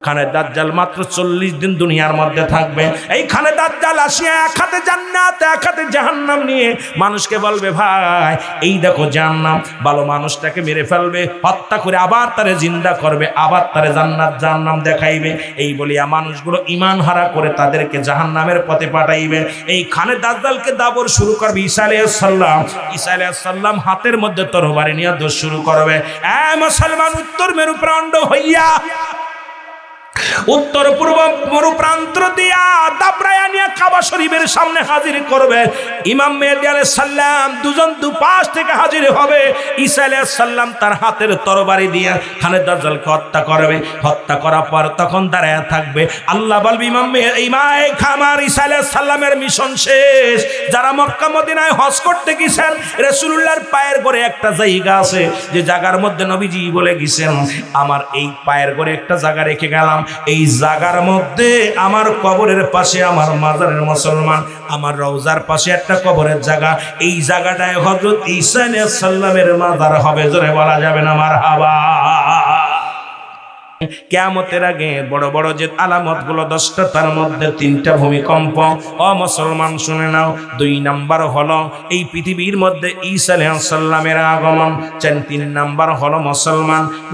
খানে দাজ্জাল মাত্র 40 দিন দুনিয়ার মধ্যে থাকবে। এইখানে দাজ্জাল আসিয়া এক হাতে জান্নাত এক হাতে জাহান্নাম নিয়ে মানুষকে বলবে, ভাই এই দেখো জাহান্নাম, ভালো মানুষটাকে মেরে ফেলবে, হত্যা করে আবার তারে জিন্দা করবে, আবার তারে জান্নাত জাহান্নাম দেখাইবে। এই বলিয়া মানুষগুলো ঈমান হারা করে তাদেরকে জাহান্নামের পথে পাঠাইবে। এইখানে দাজ্জালকে দাবর শুরু করবে ঈসা আলাইহিস সালাম। ঈসা আলাইহিস সালাম হাতের মধ্যে তরবারি নিয়ে দৌড় শুরু করবে। মুসলমান উত্তর মেরু প্রান্ত হইয়া উত্তর পূর্ব মরু প্রান্ত দিয়া দাবরায়া নিয়ে কাবা শরীফের সামনে হাজির করবে। ইমাম মেহেদী আলাইহিস সালাম দুজন দুপাশ থেকে হাজির হবে। ঈসা আলাইহিস সালাম তার হাতের তরবারি দিয়ে খানে দাজ্জালকে হত্যা করবে। হত্যা করার পর তখন দাঁড়ায় থাকবে। আল্লাহ বলবে, আমার ঈসা আলাইহিস সালামের মিশন শেষ। যারা মক্কা মদিনায় হজ করতে গেছেন, রাসূলুল্লাহর পায়ের ঘরে একটা জায়গা আছে, যে জায়গার মধ্যে নবীজি বলে গেছেন, আমার এই পায়ের ঘরে একটা জায়গা রেখে গেলাম, এই জায়গার মধ্যে আমার কবরের পাশে আমার মাজারের মুসলমান, আমার রওজার পাশে একটা কবরের জায়গা, এই জায়গাটায় হযরত ঈসা আলাইহিস সালামের মাজার হবে। জোরে বলা যাবে না মারহাবা। কিয়ামতের আগে বড় বড় যে আলামতগুলো 10টা, তার মধ্যে 3টা ভূমিকম্প। মুসলমান শুনে নাও। 2 নাম্বার হলো এই পৃথিবীর মধ্যে ঈসা আলাইহিস সালামের আগমন। 3 নাম্বার হলো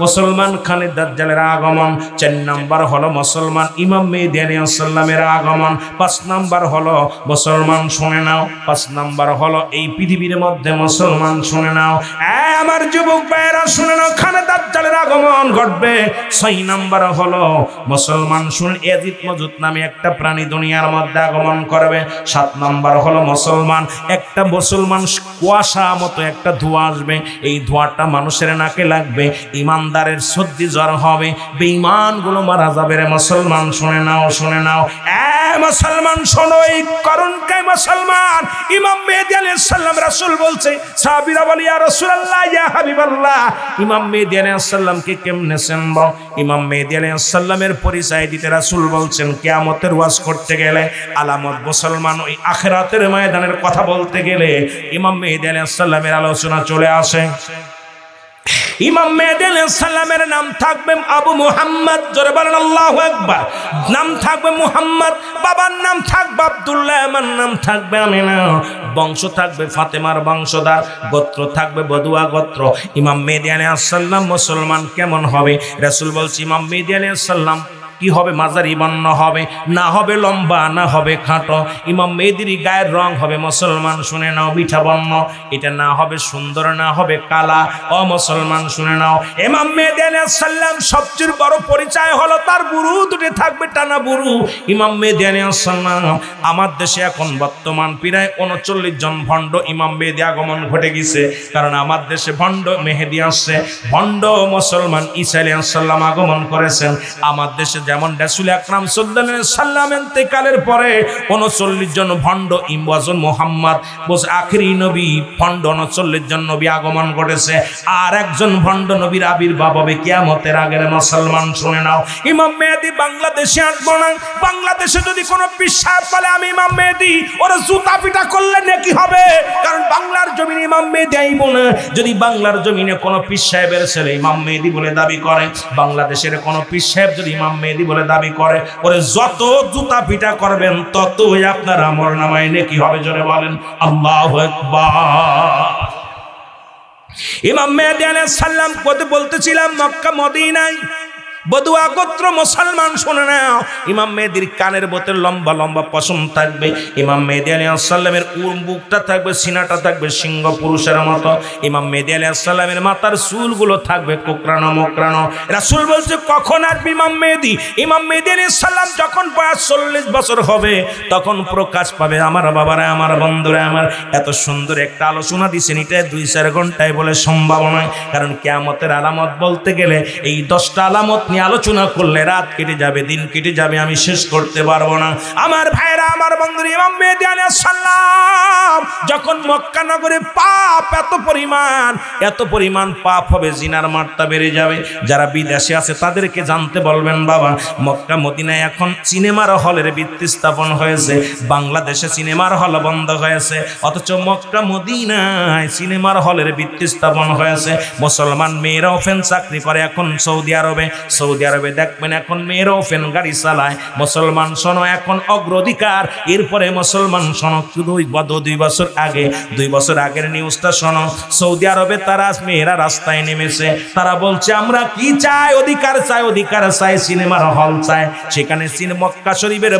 মুসলমান খানে দাজ্জালের আগমন। 4 নাম্বার হলো মুসলমান ইমাম মেহেদী আলাইহিস সালামের আগমন। 5 নাম্বার হলো মুসলমান শুনে নাও। 5 নাম্বার হলো এই পৃথিবীর মধ্যে মুসলমান শুনে নাও। আমার যুবক ভাইয়েরা শুনে নাও, খানে দাজ্জালের আগমন ঘটবে। 6 নাম্বার হলো মুসলমান শুন, ইয়াজিদ মজুদ নামে একটা প্রাণী দুনিয়ার মধ্যে আগমন করবে। 7 নাম্বার হলো একটা মুসলমান কুয়াশা মতো একটা ধোঁয়া আসবে। এই ধোঁয়াটা মানুষের নাকে লাগবে, ইমানদারের সর্দি জ্বর হবে, বেঈমানগুলো মারা যাবে। রে মুসলমান শুনে নাও মুসলমান শোনো, এই করুণকায় মুসলমান ইমাম মেহেদী আলাইহিস সালাম, রাসূল বলছে, সাহাবীরা বলে, ইয়া রাসূলুল্লাহ, ইয়া হাবিবাল্লাহ, ইমাম মেহেদী আলাইহিস সালামকে কেমনে চিনব? ইমাম মেহেদী আলাইহিস সালামের পরিচয় দিতে রাসূল বলছেন, কিয়ামতের ওয়াজ করতে গেলে, আলামত মুসলমান ওই আখিরাতের ময়দানের কথা বলতে গেলে ইমাম মেহেদী আলাইহিস সালামের আলোচনা চলে আসে। ইমাম মেহেদী আলাইহিস সালামের নাম থাকবে আবু মুহাম্মদ। জোরে বলেন আল্লাহু আকবার। নাম থাকবে মুহাম্মদ, বাবার নাম থাকবে আব্দুল্লাহ, আমার নাম থাকবে আমিনা, বংশ থাকবে ফাতেমার বংশধর, গোত্র থাকবে বদুয়া গোত্র। ইমাম মেহেদী আলাইহিস সালাম মুসলমান কেমন হবে? রাসূল বলছে, ইমাম মেহেদী আলাইহিস সালাম কি হবে? মাঝারি বর্ণ হবে, না হবে লম্বা, না হবে খাটো। ইমাম মেহেদীর গায়ের রং হবে মুসলমান শুনে নাও মিঠা বর্ণ, এটা না হবে সুন্দর, না হবে কালা। মুসলমান শুনে নাও, ইমাম মেহেদী আলাইহিস সালাম সবচেয়ে বড় পরিচয় হলো তার বুরু দুটো থাকবে টানা বুরু। ইমাম মেহেদী আলাইহিস সালাম, আমার দেশে এখন বর্তমান প্রায় 39 জন ভণ্ড ইমাম মেহেদী আগমন ঘটে গেছে, কারণ আমার দেশে ভণ্ড মেহেদী আসছে, ভণ্ড মুসলমান ঈসা আলাইহিস সালাম আগমন করেছেন। আমার দেশে যেমন রাসূল আকরাম সাল্লাল্লাহু আলাইহি সাল্লাম ইন্তেকালের পরে 39 জন ভণ্ড ইমাম মুহাম্মদ বস আখেরি নবী, ভণ্ড 39 জন নবী আগমন ঘটেছে। আর একজন ভণ্ড নবীর আবির্ভাব হবে কিয়ামতের আগের। মুসলমান শুনে নাও, ইমাম মেহেদী বাংলাদেশে আসবো না। বাংলাদেশে যদি কোনো বিশ্বাস বলে আমি ইমাম মেহেদী, ওরা জুতা পিটা করলে নাকি হবে, কারণ বাংলার জমিনে ইমাম মেহেদী আইব না। যদি বাংলার জমিনে কোনো পীর সাহেবের ছেলে ইমাম মেহেদী বলে দাবি করে, বাংলাদেশের কোনো পীর সাহেব যদি ইমাম মেহেদী বলে দাবি করে, ওরে যত জুতা পিটা করবেন ততই আপনার আমলনামায় নেকি হবে। জোরে বলেন আল্লাহু আকবার। ইমাম মেহেদী আলাইহিস সালাম বলতেছিলাম, মক্কা মদিনায় বদুয়া গোত্র মুসলমান শুনে নাও, ইমাম মেহেদীর কানের বোতের লম্বা লম্বা পশম থাকবে। ইমাম মেহেদী আলাইহিস সালামের বুকটা থাকবে, সিনাটা থাকবে সিংহ পুরুষের মতো। ইমাম মেহেদী আলাইহিস সালামের মাথার চুলগুলো থাকবে কোকড়ানো মোকড়ানো। রাসূল বলছে, কখন আসবে ইমাম মেহেদী? ইমাম মেহেদী আলাইহিস সালাম যখন বয়স 40 বছর হবে তখন প্রকাশ পাবে। আমার বাবারা, আমার বন্ধুরা, আমার এত সুন্দর একটা আলোচনা দিছেন, এটা 2-4 ঘন্টায় বলে সম্ভব নয়, কারণ কিয়ামতের আলামত বলতে গেলে এই 10টা আলামত আলোচনা করলে রাত কেটে যাবে, দিন কেটে যাবে, আমি শেষ করতে পারবো না। আমার ভাইরা, আমার বন্ধুরা, ইমাম মেহেদী আলাইহিস সালাম যখন মক্কা নগরে পাপ এত পরিমাণ পাপ হবে, জিনার মাত্রা বেড়ে যাবে। যারা বিদেশে আছে তাদেরকে জানতে বলবেন, বাবা মক্কা মদিনায় এখন সিনেমার হলের ভিত্তি স্থাপন হয়েছে, বাংলাদেশে সিনেমার হল বন্ধ হয়েছে, অথচ মক্কা মদিনায় সিনেমার হলের ভিত্তি স্থাপন হয়েছে। মুসলমান মেয়েরা ওপেন চাকরি করে এখন সৌদি আরবে। সৌদি আরবে দেখবেন এখন মেয়েরাও ফ্যান গাড়ি চালায়। মুসলমান শোনো, এখন অগ্রাধিকার। এরপরে মুসলমান শোনো, 2 বছর আগের নিউজটা শোনো। সৌদি আরবে তারা মেয়েরা রাস্তায় নেমেছে, তারা বলছে আমরা কি চাই, অধিকার চাই, সিনেমার হল চাই। সেখানে মক্কা শরীফের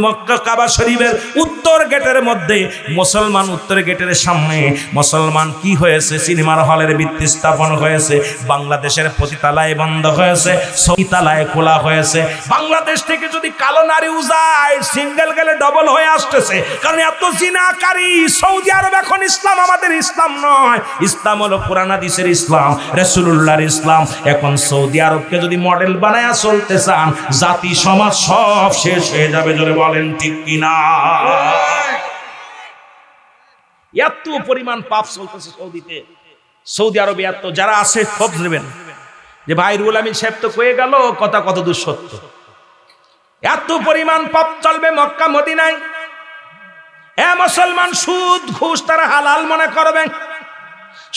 মক্কা কাবা শরীফের উত্তর গেটের মধ্যে মুসলমান, উত্তর গেটের সামনে মুসলমান কি হয়েছে, সিনেমার হলের ভিত্তি স্থাপন হয়েছে। বাংলাদেশের প্রতিতালায় বন্ধ হয়েছে, সৌদিতালায় খোলা হয়েছে। বাংলাদেশ থেকে যদি কালো নারী যায়, সিঙ্গেল গেলে ডবল হয়ে আসতেছে, কারণ এত জিনাকারী। সৌদি আরব এখন ইসলাম আমাদের ইসলাম নয়, ইসলাম হলো কোরআন হাদিসের ইসলাম, রাসূলুল্লাহর ইসলাম। এখন সৌদি আরবকে যদি মডেল বানায় চলতে চান, জাতি সমাজ সব শেষ হয়ে যাবে। জোরে বলেন ঠিক কিনা? এত পরিমাণ পাপ চলতেছে সৌদিতে, সৌদি আরবে এত যারা আছে খোঁজ নেবেন যে ভাই রুহুল আমিন সাহেব তো কয়ে গেল, কথা কত দূর সত্য। এত পরিমাণ পাপ চলবে মক্কা মদিনায়। মুসলমান সুদ ঘুষ তারা হালাল মনে করবে,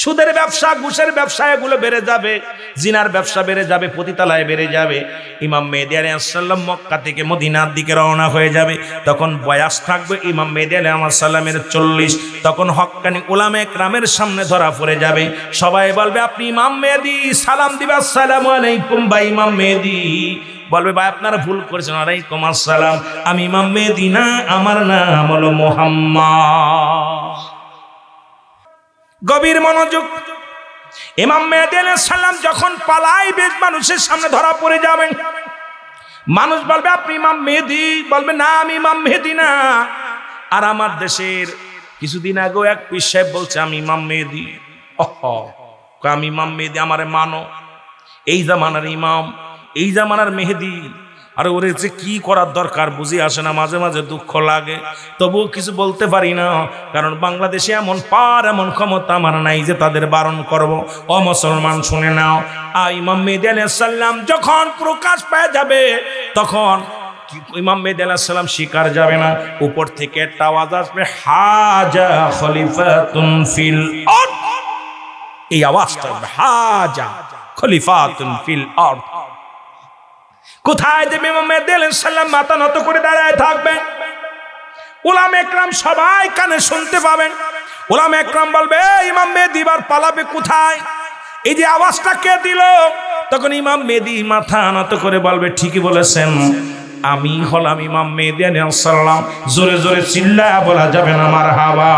সুদের ব্যবসা, ঘুষের ব্যবসা এগুলো বেড়ে যাবে, জিনার ব্যবসা বেড়ে যাবে, পতিতালয় বেড়ে যাবে। ইমাম মেহেদী আলাইহিস সালাম মক্কা থেকে মদিনার দিকে রওনা হয়ে যাবে। তখন বয়স থাকবে ইমাম মেহেদী আলাইহিস সালামের 40। তখন হক্কানি উলামায়ে কেরামের সামনে ধরা পড়ে যাবে। সবাই বলবে আপনি ইমাম মেহেদী, সালাম দিবে আসসালামু আলাইকুম ভাই ইমাম মেহেদী। বলবে ভাই আপনারা ভুল করেছেন, ওয়ালাইকুম আসসালাম, আমি ইমাম মেহেদী না, আমার নাম হলো মুহাম্মদ। গভীর মনোযোগ। ইমাম মেহেদী আলাইহিস সালাম যখন পালাইবে, মানুষের সামনে ধরা পড়ে যাবেন। মানুষ বলবে আপনি ইমাম মেহেদী, বলবে না আমি ইমাম মেহেদী না। আর আমার দেশের কিছুদিন আগেও এক পীর সাহেব বলছে আমি ইমাম মেহেদী। আমি ইমাম মেহেদী, আমারে মানো, এই জামানার ইমাম, এই জামানার মেহেদী। আর ওরে যে কি করার দরকার বুঝি আসে না, মাঝে মাঝে দুঃখ লাগে, তবুও কিছু বলতে পারি না, কারণ বাংলাদেশে এমন এমন ক্ষমতা আমার নাই যে তাদের বারণ করব। ও মুসলমান শুনে নাও, ইমাম মেহেদী আলাইহিস সালাম যখন প্রকাশ পেয়ে যাবে, তখন ইমাম মেহেদী আলাইহিস সালাম শিকার যাবে না, উপর থেকে একটা আওয়াজ আসবে, হাজা খলিফাতুন ফিল আরদ। এই আওয়াজটা হাজা খলিফাতুন ফিল আরদ। কোথায় যে ইমাম মেহেদী আলাইহিস সালাম মাথা নত করে দাঁড়ায় থাকবেন, উলামায়ে কেরাম সবাই কানে শুনতে পাবেন। উলামায়ে কেরাম বলবে ইমাম মেহেদী এবার পালাবে কোথায়, এই যে আওয়াজটা কে দিল? তখন ইমাম মেহেদী মাথা নত করে বলবে ঠিকই বলেছেন, আমি হলাম ইমাম মেহেদী আলাইহিস সালাম। জোরে জোরে চিল্লায়া বলা যাবে না মারহাবা।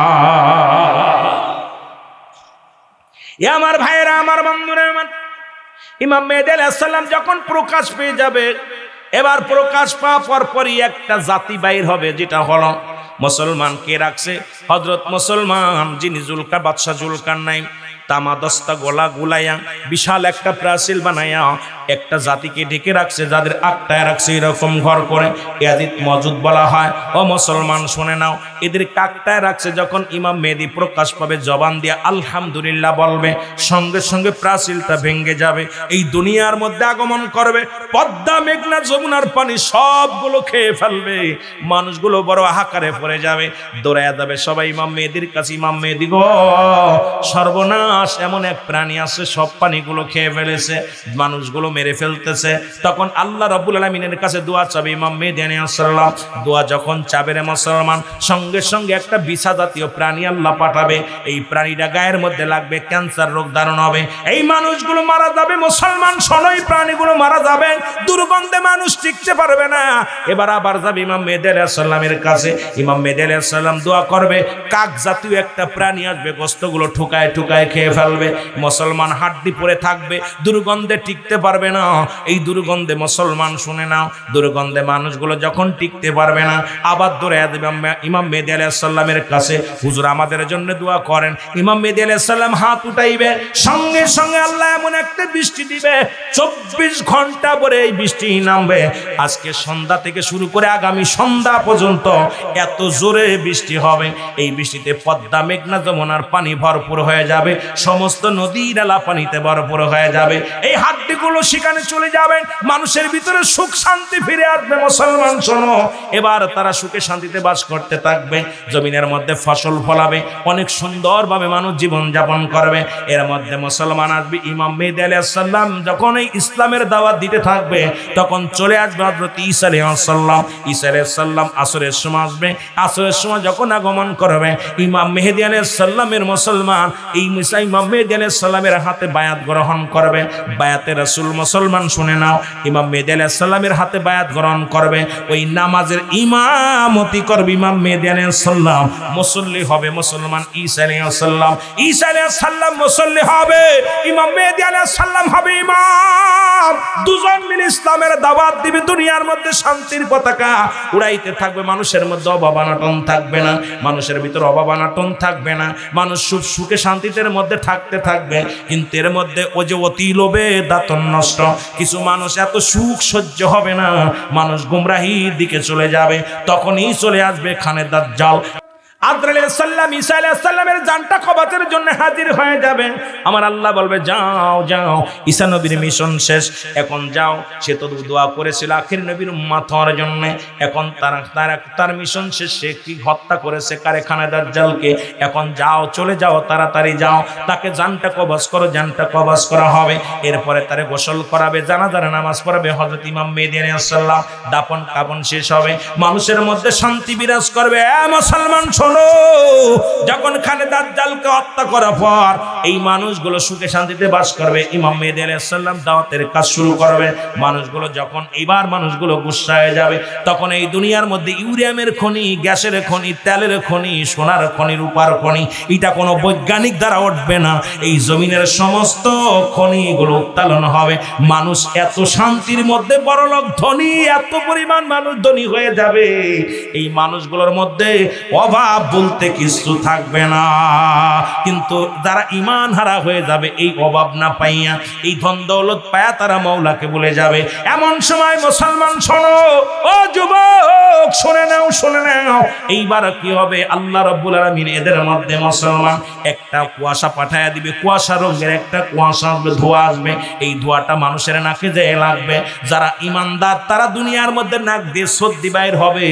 এ আমার ভাইয়েরা, আমার বন্ধুরা, আমার ইমাম মেহেদী আলাইহিস সালাম যখন প্রকাশ পেয়ে যাবে, এবার প্রকাশ পাওয়ার পরই একটা জাতি বাইর হবে, যেটা হলো মুসলমান। কে রাখছে? হযরত মুসলমান, যিনি বাদশা জুলকারনাইন তামা দস্তা গোলা গুলাইয়া বিশাল একটা প্রাচীর বানাইয়া একটা জাতিকে ঢেকে রাখছে, যাদের আটটায় রাখছে এরকম ঘর করে, ইয়াজিদ মজুদ বলা হয়। ও মুসলমান শুনে নাও, এদের কাকটায় রাখছে। যখন ইমাম মেহেদী প্রকাশ পাবে, জবান দিয়ে আলহামদুলিল্লাহ বলবে, সঙ্গে সঙ্গে প্রাচীরটা ভেঙে যাবে, এই দুনিয়ার মধ্যে আগমন করবে পদ্মা, মেঘনা, যমুনার পানি সবগুলো খেয়ে ফেলবে। মানুষগুলো বড় হাহাকারে পড়ে যাবে, দৌড়ায় যাবে সবাই ইমাম মেহেদীর কাছে, ইমাম মেহেদী গো, সর্বনাশ, এমন এক প্রাণী আছে সব পানিগুলো খেয়ে ফেলেছে, মানুষগুলো মেরে ফেলতেছে। তখন আল্লাহ রাব্বুল আলামিনের কাছে দোয়া চাবে ইমাম মেহেদী আলাইহিস সালাম। দোয়া যখন চাবে রে মুসলমান, সঙ্গে সঙ্গে একটা বিছা জাতীয় প্রাণী আল্লাহ পাঠাবে। এই প্রাণীটা গায়ের মধ্যে লাগবে, ক্যান্সার রোগ ধারণ হবে, এই মানুষগুলো মারা যাবে। মুসলমান শোনো, এই প্রাণীগুলো মারা যাবে, দুর্গন্ধে মানুষ টিকতে পারবে না। এবার আবার যাবে ইমাম মেহেদী আলাইহিস সালামের কাছে। ইমাম মেহেদী আলাইহিস সালাম দোয়া করবে, কাক জাতীয় একটা প্রাণী আসবে, গোশতগুলো ঠুকায় ঠুকায় খেয়ে ফেলবে। মুসলমান হাড্ডি পড়ে থাকবে, দুর্গন্ধে টিকতে পারবে না। এই দুর্গন্ধে মুসলমান শুনে নাও, দুর্গন্ধে মানুষগুলো যখন টিকতে পারবে না, আবার দৌড়ে দেবে ইমাম মেহেদী আলাইহিস সালামের কাছে, হুজুর আমাদের জন্য দোয়া করেন। ইমাম মেহেদী আলাইহিস সালাম হাত উঠাইবে, সঙ্গে সঙ্গে আল্লাহ এমন একটা বৃষ্টি দিবে, 24 ঘন্টা পরে এই বৃষ্টি নামবে। আজকে সন্ধ্যা থেকে শুরু করে আগামী সন্ধ্যা পর্যন্ত এত জোরে বৃষ্টি হবে, এই বৃষ্টিতে পদ্মা, মেঘনা, যমুনার পানি ভরপুর হয়ে যাবে, সমস্ত নদী নালা পানিতে ভরপুর হয়ে যাবে। এই হাড্ডিগুলো সেখানে চলে যাবেন, মানুষের ভিতরে সুখ শান্তি ফিরে আসবে। মুসলমান শোনো, এবার তারা সুখে শান্তিতে বাস করতে থাকবে, জমিনের মধ্যে ফসল ফলাবে, অনেক সুন্দরভাবে মানুষ জীবন যাপন করবে। এর মধ্যে মুসলমান আসবে, ইমাম মেহেদী আলাইহিস সালাম যখন এই ইসলামের দাওয়াত দিতে থাকবে, তখন চলে আসবে হযরত ঈসা আলাইহিস সালাম। ঈসা আলাইহিস সালাম আসরের সময় আসবে, আসরের সময় যখন আগমন করবে, ইমাম মেহেদী আলাইহিস সালামের মুসলমান এই ইমাম মেহেদী আলাইহিস সালামের হাতে বায়াত গ্রহণ করবে। বায়াতে রাসূল মুসলমান শুনে নাও, ইমাম মেহেদী আলাইহিস সালামের হাতে বায়াত গ্রহণ করবে, ওই নামাজের ইমামতি করবে ইমাম মেহেদী আলাইহিস সালাম, মুসল্লি হবে মুসলমান ঈসা আলাইহিস সালাম। ঈসা আলাইহিস সালাম মুসল্লি হবে, ইমাম মেহেদী আলাইহিস সালাম হবে ইমাম। দুজন মিলে ইসলামের দাওয়াত দিবে, দুনিয়ার মধ্যে শান্তির পতাকা উড়াইতে থাকবে, মানুষের মধ্যে অভাব অনটন থাকবে না, মানুষের ভিতরে অভাব অনটন থাকবে না, মানুষ সুখে শান্তিতে মধ্যে থাকতে থাকবে। কিন্তু এর মধ্যে ও যে অতি লোভে দাঁতন নষ্ট, কিছু মানুষ এত সুখ সহ্য হবে না, মানুষ গুমরাহির দিকে চলে যাবে, তখনই চলে আসবে খানে দাজ্জাল। আজরাইল আলাইহিস সালাম ঈসা আলাইহিস সালামের জানটা কবাতের জন্য হাজির হয়ে যাবে। আমার আল্লাহ বলবে, যাও যাও, ঈসা নবীর মিশন শেষ, এখন যাও। সে তো দোয়া করেছিল আখির নবীর উম্মত হওয়ার জন্য, এখন তার মিশন শেষ, সে কি হত্যা করেছে কারখানা দাজ্জালকে। এখন যাও, চলে যাও, তাড়াতাড়ি যাও, তাকে জানটা কবজ করো, জানটা কবজ করা হবে। এরপরে তারে গোসল করাবে, জানাজার নামাজ পড়াবে হযরত ইমাম মেহেদী আলাইহিস সালাম, দাফন কাফন শেষ হবে, মানুষের মধ্যে শান্তি বিরাজ করবে। মুসলমান শোনো, যখন খানে দাজ্জালকে হত্যা করার পর এই মানুষগুলো সুখে শান্তিতে বাস করবে, ইমাম মেহেদী আলাইহিস সালাম দাওয়াতের কাজ শুরু করবে। মানুষগুলো যখন এইবার মানুষগুলো গুসা হয়ে যাবে, তখন এই দুনিয়ার মধ্যে ইউরেনিয়ামের খনি, গ্যাসের খনি, তেলের খনি, সোনার খনি, রূপার খনি, এটা কোনো বৈজ্ঞানিক দ্বারা উঠবে না। এই জমিনের সমস্ত খনিগুলো উত্তোলন হবে, মানুষ এত শান্তির মধ্যে বড়লোক ধনী, এত পরিমাণ মানুষ ধনী হয়ে যাবে, এই মানুষগুলোর মধ্যে অভাব বলতে কিছু থাকবে না। কিন্তু যারা ঈমান হারা হয়ে যাবে, এই অভাব না পাইয়া, এই ধন দৌলত পায়া, তারা মাওলাকে ভুলে যাবে। এমন সময় মুসলমান শোনো, ও যুবক শুনে নাও, শুনে নাও, এইবার কি হবে? আল্লাহ রাব্বুল আলামিন এদের মধ্যে মুসলমান একটা কুয়াশা পাঠায়া দিবে, কুয়াশা রঙের একটা কুয়াশা আসবে, ধোঁয়া আসবে, এই ধোঁয়াটা মানুষের নাকে যেয়ে লাগবে। যারা ঈমানদার তারা দুনিয়ার মধ্যে নাক দিয়ে সর্দি বাইর হবে,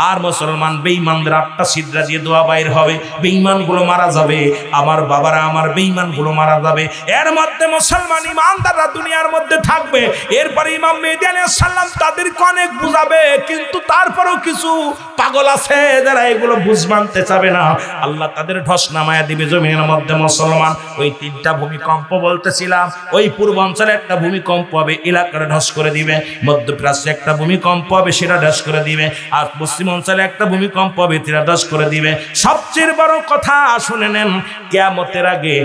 আর মুসলমান বেঈমানদের আটটা সিদরা দিয়ে দোয়া বাইর হবে, বেঈমানগুলো মারা যাবে। আমার বাবারা, আমার বেঈমানগুলো মারা যাবে। এর মধ্যে মুসলমান ঈমানদাররা দুনিয়ার মধ্যে থাকবে। এরপরে ইমাম মেহেদী আলাইহিস সালাম তাদেরকে অনেক বুঝাবে, কিন্তু তারপরেও কিছু পাগল আছে যারা এগুলো বুঝ মানতে চাবে না। আল্লাহ তাদের ধ্বস নামায়া দিবে জমিনের মধ্যে। মুসলমান, ওই তিনটা ভূমিকম্প বলতেছিলাম, ওই পূর্বাঞ্চলে একটা ভূমিকম্প হবে, এলাকাটা ধ্বস করে দিবে, মধ্যপ্রাচ্যে একটা ভূমিকম্প হবে, সেটা ধ্বস করে দিবে, আর পশ্চিম অঞ্চলে একটা ভূমিকম্প হবে, সেটা ধ্বস করে দিবে। সবচেয়ে বড় কথা শুনে নেন, কিয়ামতের আগে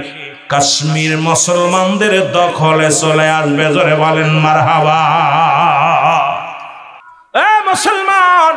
কাশ্মীর মুসলমানদের দখলে চলে আসবে। জোরে বলেন মারহাবা। এ মুসলমান,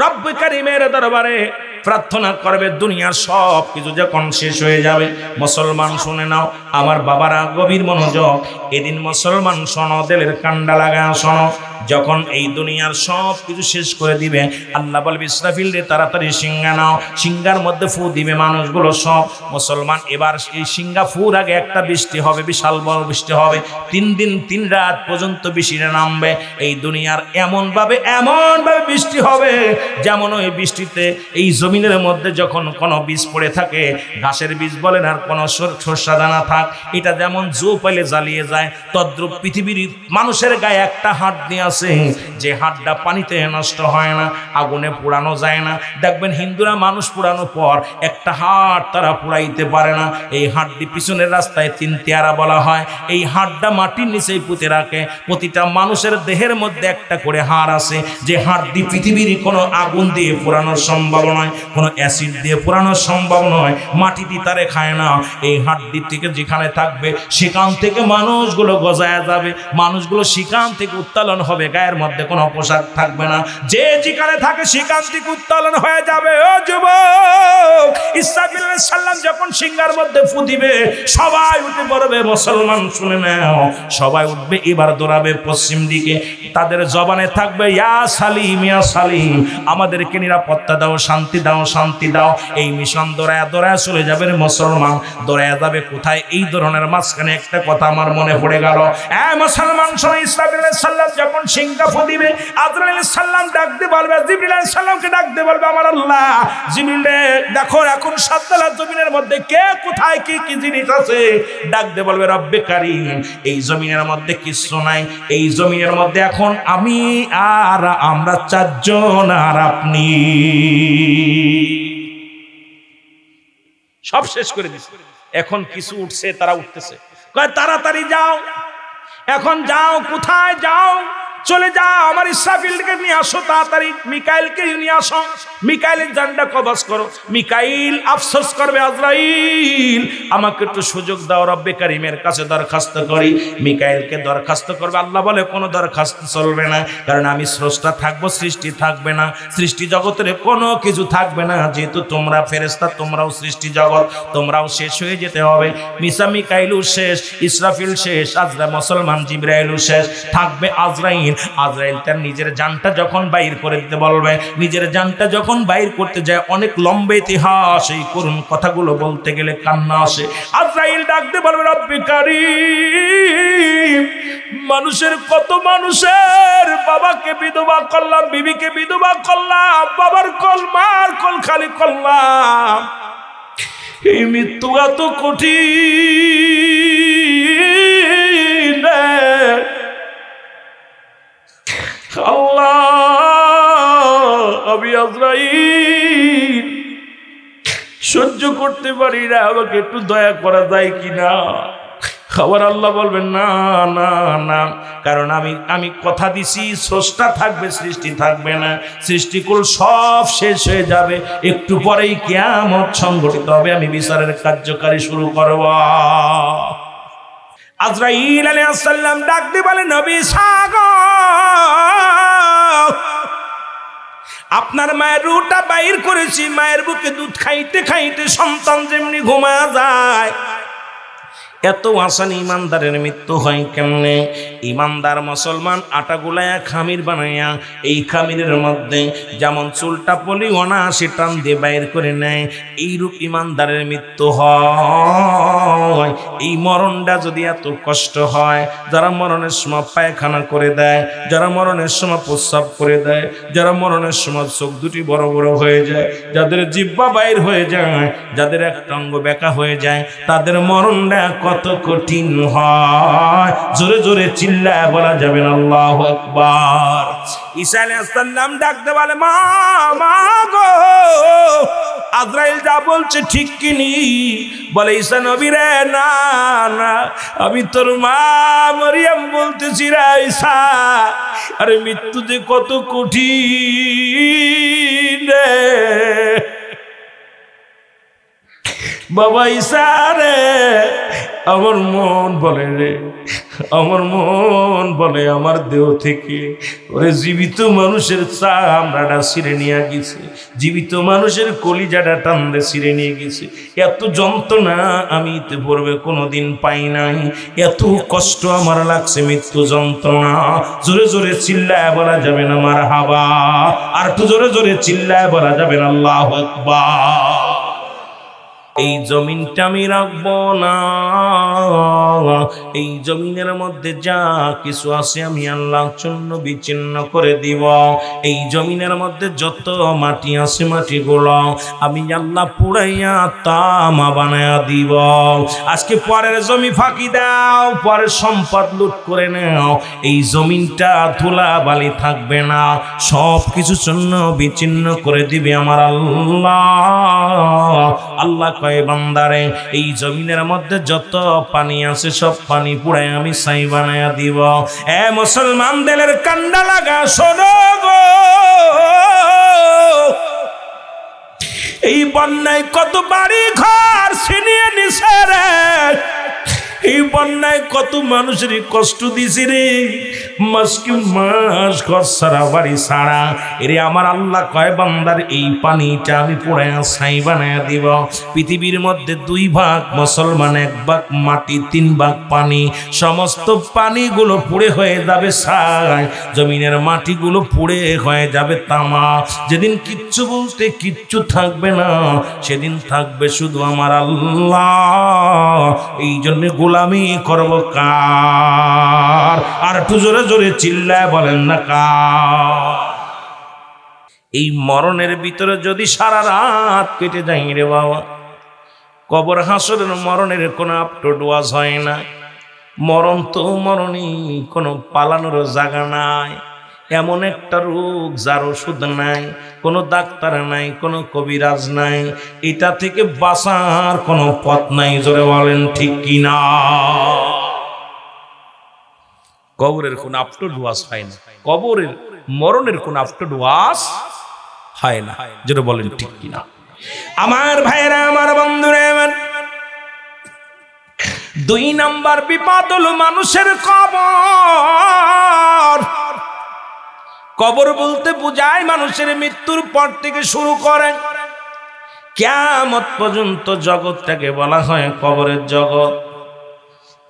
রব্বুল কারীমের দরবারে প্রার্থনা করবে, দুনিয়ার সব কিছু যখন শেষ হয়ে যাবে। মুসলমান শুনে নাও, আমার বাবারা গভীর মনোযোগ, এদিন মুসলমান শোনো, দিলের কান্ডা লাগা শোনো, যখন এই দুনিয়ার সব কিছু শেষ করে দিবে, আল্লাহ বলবে ইসরাফিল রে তাড়াতাড়ি সিংহা নাও, সিংহার মধ্যে ফু দিবে মানুষগুলো সব। মুসলমান, এবার এই সিংহা ফুর আগে একটা বৃষ্টি হবে, বিশাল বড় বৃষ্টি হবে, 3 দিন 3 রাত পর্যন্ত বৃষ্টিটা নামবে। এই দুনিয়ার এমনভাবে বৃষ্টি হবে, যেমন ওই বৃষ্টিতে এই জমিনের মধ্যে যখন কোনো বীজ পড়ে থাকে, ঘাসের বীজ বলেন আর কোনো সরষা দানা থাক, এটা যেমন জো পাইলে জ্বালিয়ে যায়, তদ্রূপ পৃথিবীর মানুষের গায়ে একটা হাড় দিয়ে আছে, যে হাড়টা পানিতে নষ্ট হয় না, আগুনে পোড়ানো যায় না। দেখবেন হিন্দুরা মানুষ পোড়ানোর পর একটা হাড় তারা পোড়াইতে পারে না, এই হাড়টি পিছনের রাস্তায় 3 তেয়ারা বলা হয়। এই হাড়টা মাটির নিচেই পুঁতে রাখে। প্রতিটা মানুষের দেহের মধ্যে একটা করে হাড় আছে, যে হাড়টি পৃথিবীর কোনো আগুন দিয়ে পোড়ানো সম্ভব নয়, কোনো অ্যাসিড দিয়ে পোড়ানো সম্ভব নয়, মাটি দিতারে খায় না। এই হাড়টি থেকে যেখানে থাকবে সেখান থেকে মানুষগুলো গজায়া যাবে, মানুষগুলো সেখান থেকে উত্তোলন হবে করবে, গায়ের মধ্যে কোনো পোশাক থাকবে না, যে যেখানে থাকে সেখান থেকে উত্তোলন হয়ে যাবে। ও যুবক, ইসরাফিল আলাইহিস সালাম যখন সিংহার মধ্যে ফু দিবে সবাই উঠে পড়বে। মুসলমান শুনে নাও, সবাই উঠবে, এবার দৌড়াবে পশ্চিম দিকে। তাদের জবানে থাকবে ইয়া সালিম ইয়া সালিম, আমাদেরকে নিরাপত্তা দাও, শান্তি দাও, শান্তি দাও। এই মিশন দৌড়ায় দৌড়ায় চলে যাবে মুসলমান। দৌড়ায় যাবে কোথায়? এই ধরনের মাঝখানে একটা কথা আমার মনে পড়ে গেল। মুসলমান শোনো, ইসরাফিল আলাইহিস সালাম যখন সিংহা ফু দিবে, আজরাইল আলাইহিস সালাম ডাকতে বলবে, জিবরিল আলাইহিস সালামকে ডাকতে বলবে, আমার আল্লাহ জিবরিল দেখো এখন সাততলা জমিনের মধ্যে কে কোথায় কি কি জিনিস আছে। ডাকতে বলবে রব্বে কারীম, এই জমিনের মধ্যে কিছু নাই, এই জমিনের মধ্যে এখন আমি আর আমরা চারজন আর আপনি, সব শেষ করে দিচ্ছে। এখন কিছু উঠছে, তারা উঠতেছে, কয় তাড়াতাড়ি যাও, এখন যাও, কোথায় যাও? চলে যাও, আমার ইসরাফিলকে নিয়ে আসো, তাড়াতাড়ি মিকাইলকে নিয়ে আসো, মিকাইলের জানটা কবজ করো। মিকাইল আফসোস করবে, আজরাইল আমাকে একটু সুযোগ দাও, রব্বে কারিমের কাছে দরখাস্ত করি। মিকাইলকে দরখাস্ত করবে, আল্লাহ বলে কোনো দরখাস্ত চলবে না, কারণ আমি স্রষ্টা থাকবো, সৃষ্টি থাকবে না, সৃষ্টি জগতের কোনো কিছু থাকবে না। যেহেতু তোমরা ফেরেশতা, তোমরাও সৃষ্টি জগৎ, তোমরাও শেষ হয়ে যেতে হবে। মিকাইলও শেষ, ইসরাফিল শেষ, আজরা মুসলমান জিবরাইলও শেষ, থাকবে আজরাইল। আজরাইল তার নিজের জানটা যখন বাইর করে দিতে বলবে, নিজের জানটা যখন বাইর করতে যায়, অনেক লম্বা ইতিহাস, এই করুণ কথাগুলো বলতে গেলে কান্না আসে। আজরাইল ডাকতে বলবে রব্বে কারীম, মানুষের কত মানুষের বাবাকে বিধবা করলাম, বিবিকে বিধবা করলাম, বাবার কল মার কল খালি করলাম, এই মৃত্যু এত কঠিন। আল্লাহ, আমি আজরাইল সহ্য করতে পারি না, আমাকে একটু দয়া করা যায় কিনা? আবার আল্লাহ বলবেন না না না, কারণ আমি কথা দিছি, স্রষ্টা থাকবে, সৃষ্টি থাকবে না, সৃষ্টিকুল সব শেষ হয়ে যাবে, একটু পরেই কিয়ামত সংঘটিত হবে, আমি বিচারের কার্যকারী শুরু করব। আজরাইল আলাইহিস সালাম ডাকতে বলে, নবী সাগর, আপনার মায়ের রুটা বাইর করেছি, মায়ের বুকে দুধ খাইতে খাইতে সন্তান যেমনি ঘুমা যায়, এত আসান ইমানদারের মৃত্যু হয় কেমনে? ইমানদার মুসলমান আটা গুলায়া খামির বানাইয়া, এই খামিরের মধ্যে যেমন চুলটা পলি অনায়াসে টান দিয়ে বাইর করে নেয়, এইরূপ ইমানদারের মৃত্যু হয়। এই মরণটা যদি এত কষ্ট হয়, যারা মরণের সময় পায়খানা করে দেয়, যারা মরণের সময় প্রস্রাব করে দেয়, যারা মরণের সময় চোখ দুটি বড় বড় হয়ে যায়, যাদের জিহ্বা বাইর হয়ে যায়, যাদের একটা অঙ্গ বেঁকা হয়ে যায়, তাদের মরণটা কত কঠিন হয়, জোরে জোরে চিল্লায় বলা যাবে না আল্লাহু আকবার। ঈসা আলাইহিস সালাম ডাকতে বলে, মা মা গো, আজরাইল যা বলছে ঠিক কিনি? বলে, ঈসা নবী রে, না না, আমি তোর মা মরিয়ম বলতেছি রে ঈসা, আরে মৃত্যু যে কত কঠিন রে বাবা ঈসা রে। আমার মন বলে রে, আমার মন বলে আমার দেহ থেকে ওরে জীবিত মানুষের চামড়াটা ছিঁড়ে নিয়ে গেছে, জীবিত মানুষের কলিজাটা টানলে ছিঁড়ে নিয়ে গেছে। এত যন্ত্রণা আমি এতে পূর্বে কোনোদিন পাই নাই, এত কষ্ট আমার লাগছে মৃত্যু যন্ত্রণা। জোরে জোরে চিল্লায় বলা যাবে না মারহাবা, আর একটু জোরে জোরে চিল্লায় বলা যাবে না আল্লাহু আকবার। এই জমিনটা আমি রাখবো না, এই জমিনের মধ্যে যা কিছু আছে আমি আল্লাহর জন্য বিচ্ছিন্ন করে দিব। এই জমিনের মধ্যে যত মাটি আছে মাটিগুলো আমি আল্লাহ পুড়াইয়া তামা বানায়া দিব। আজকে পরের জমি ফাঁকি দাও, পরের সম্পদ লুট করে নাও, এই জমিনটা ধুলা বালি থাকবে না, সব কিছুর জন্য বিচ্ছিন্ন করে দিবে আমার আল্লাহ। আল্লাহ কয়, বান্দারে এই জমিনের মধ্যে যত পানি আছে সব পানি পুড়ায় আমি ছাই বানায়া দিব। এ মুসলমান দিলের কান্ডা লাগা শোনো গো, এই বন্যায় কত বাড়ি ঘর ছিনিয়ে নিছে রে, এই বন্যায় কত মানুষের কষ্ট দিছে রে, মাসকে মাস ঘর সারা বাড়ি সারা। এরে আমার আল্লাহ কয় বান্দার এই পানিটা আমি পড়ে ছাই বানায় দিব। পৃথিবীর মধ্যে 2 ভাগ মুসলমান, 1 ভাগ মাটি, 3 ভাগ পানি। সমস্ত পানিগুলো পুড়ে হয়ে যাবে ছাই, জমিনের মাটিগুলো পুড়ে হয়ে যাবে তামা। যেদিন কিচ্ছু বলতে কিচ্ছু থাকবে না, সেদিন থাকবে শুধু আমার আল্লাহ। এই জন্য গোলামি করব কার? আর একটু জোরে জোরে চিল্লায় বলেন না কার? এই মরণের ভিতরে যদি সারা রাত কেটে যাই রে বাবা, কবর হাসরের মরণের কোনো আপটোডোয়াজ হয় না। মরণ তো মরণই, কোনো পালানোর জায়গা নাই। এমন একটা রোগ যার ওষুধ নাই, কোনো ডাক্তার নাই, কোনো কবিরাজ নাই। এটা থেকে বাঁচার কোনো পথ নাই। জোরে বলেন ঠিক কিনা? কবরের কোনো আপটোডোয়াজ হয় না, কবরের মরণের কোনো আপটোডোয়াজ হয় না। জোরে বলেন ঠিক কিনা? আমার ভাইরা, আমার বন্ধুরা, আমার 2 নাম্বার বিপদ হলো মানুষের কবর। কবর বলতে বোঝায় মানুষের মৃত্যুর পর থেকে শুরু করে কিয়ামত পর্যন্ত জগৎটাকে বলা হয় কবরের জগৎ।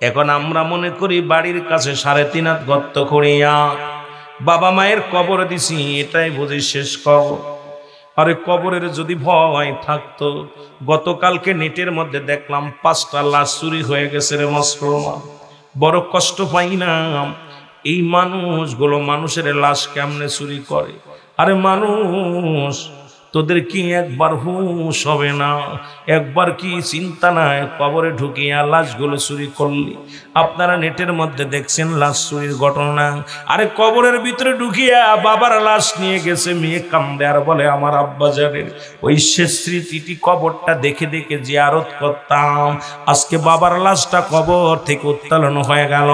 এখন আমরা মনে করি বাড়ির কাছে 3.5 হাত গর্ত করিয়া বাবা মায়ের কবর দিছি, এটাই বুঝি শেষ কবর। আরে কবরের যদি ভয় থাকতো, গতকালকে নেটের মধ্যে দেখলাম 5টা লাশ চুরি হয়ে গেছে রে মুসলমান। বড় কষ্ট পাইলাম। এই মানুষগুলো মানুষের লাশ কেমনে চুরি করে? আরে মানুষ, তোদের কি একবার হুঁশ হবে না? একবার কি চিন্তা নাই কবরে ঢুকিয়া লাশগুলো চুরি করলি? আপনারা নেটের মধ্যে দেখছেন লাশ চুরির ঘটনা। আরে কবরের ভিতরে ঢুকিয়া বাবার লাশ নিয়ে গেছে, মেয়ে কান্দে আর বলে আমার আব্বা জানের ওই শেষ স্মৃতিটি কবরটা দেখে দেখে জিয়ারত করতাম। আজকে বাবার লাশটা কবর থেকে উত্তোলন হয়ে গেল।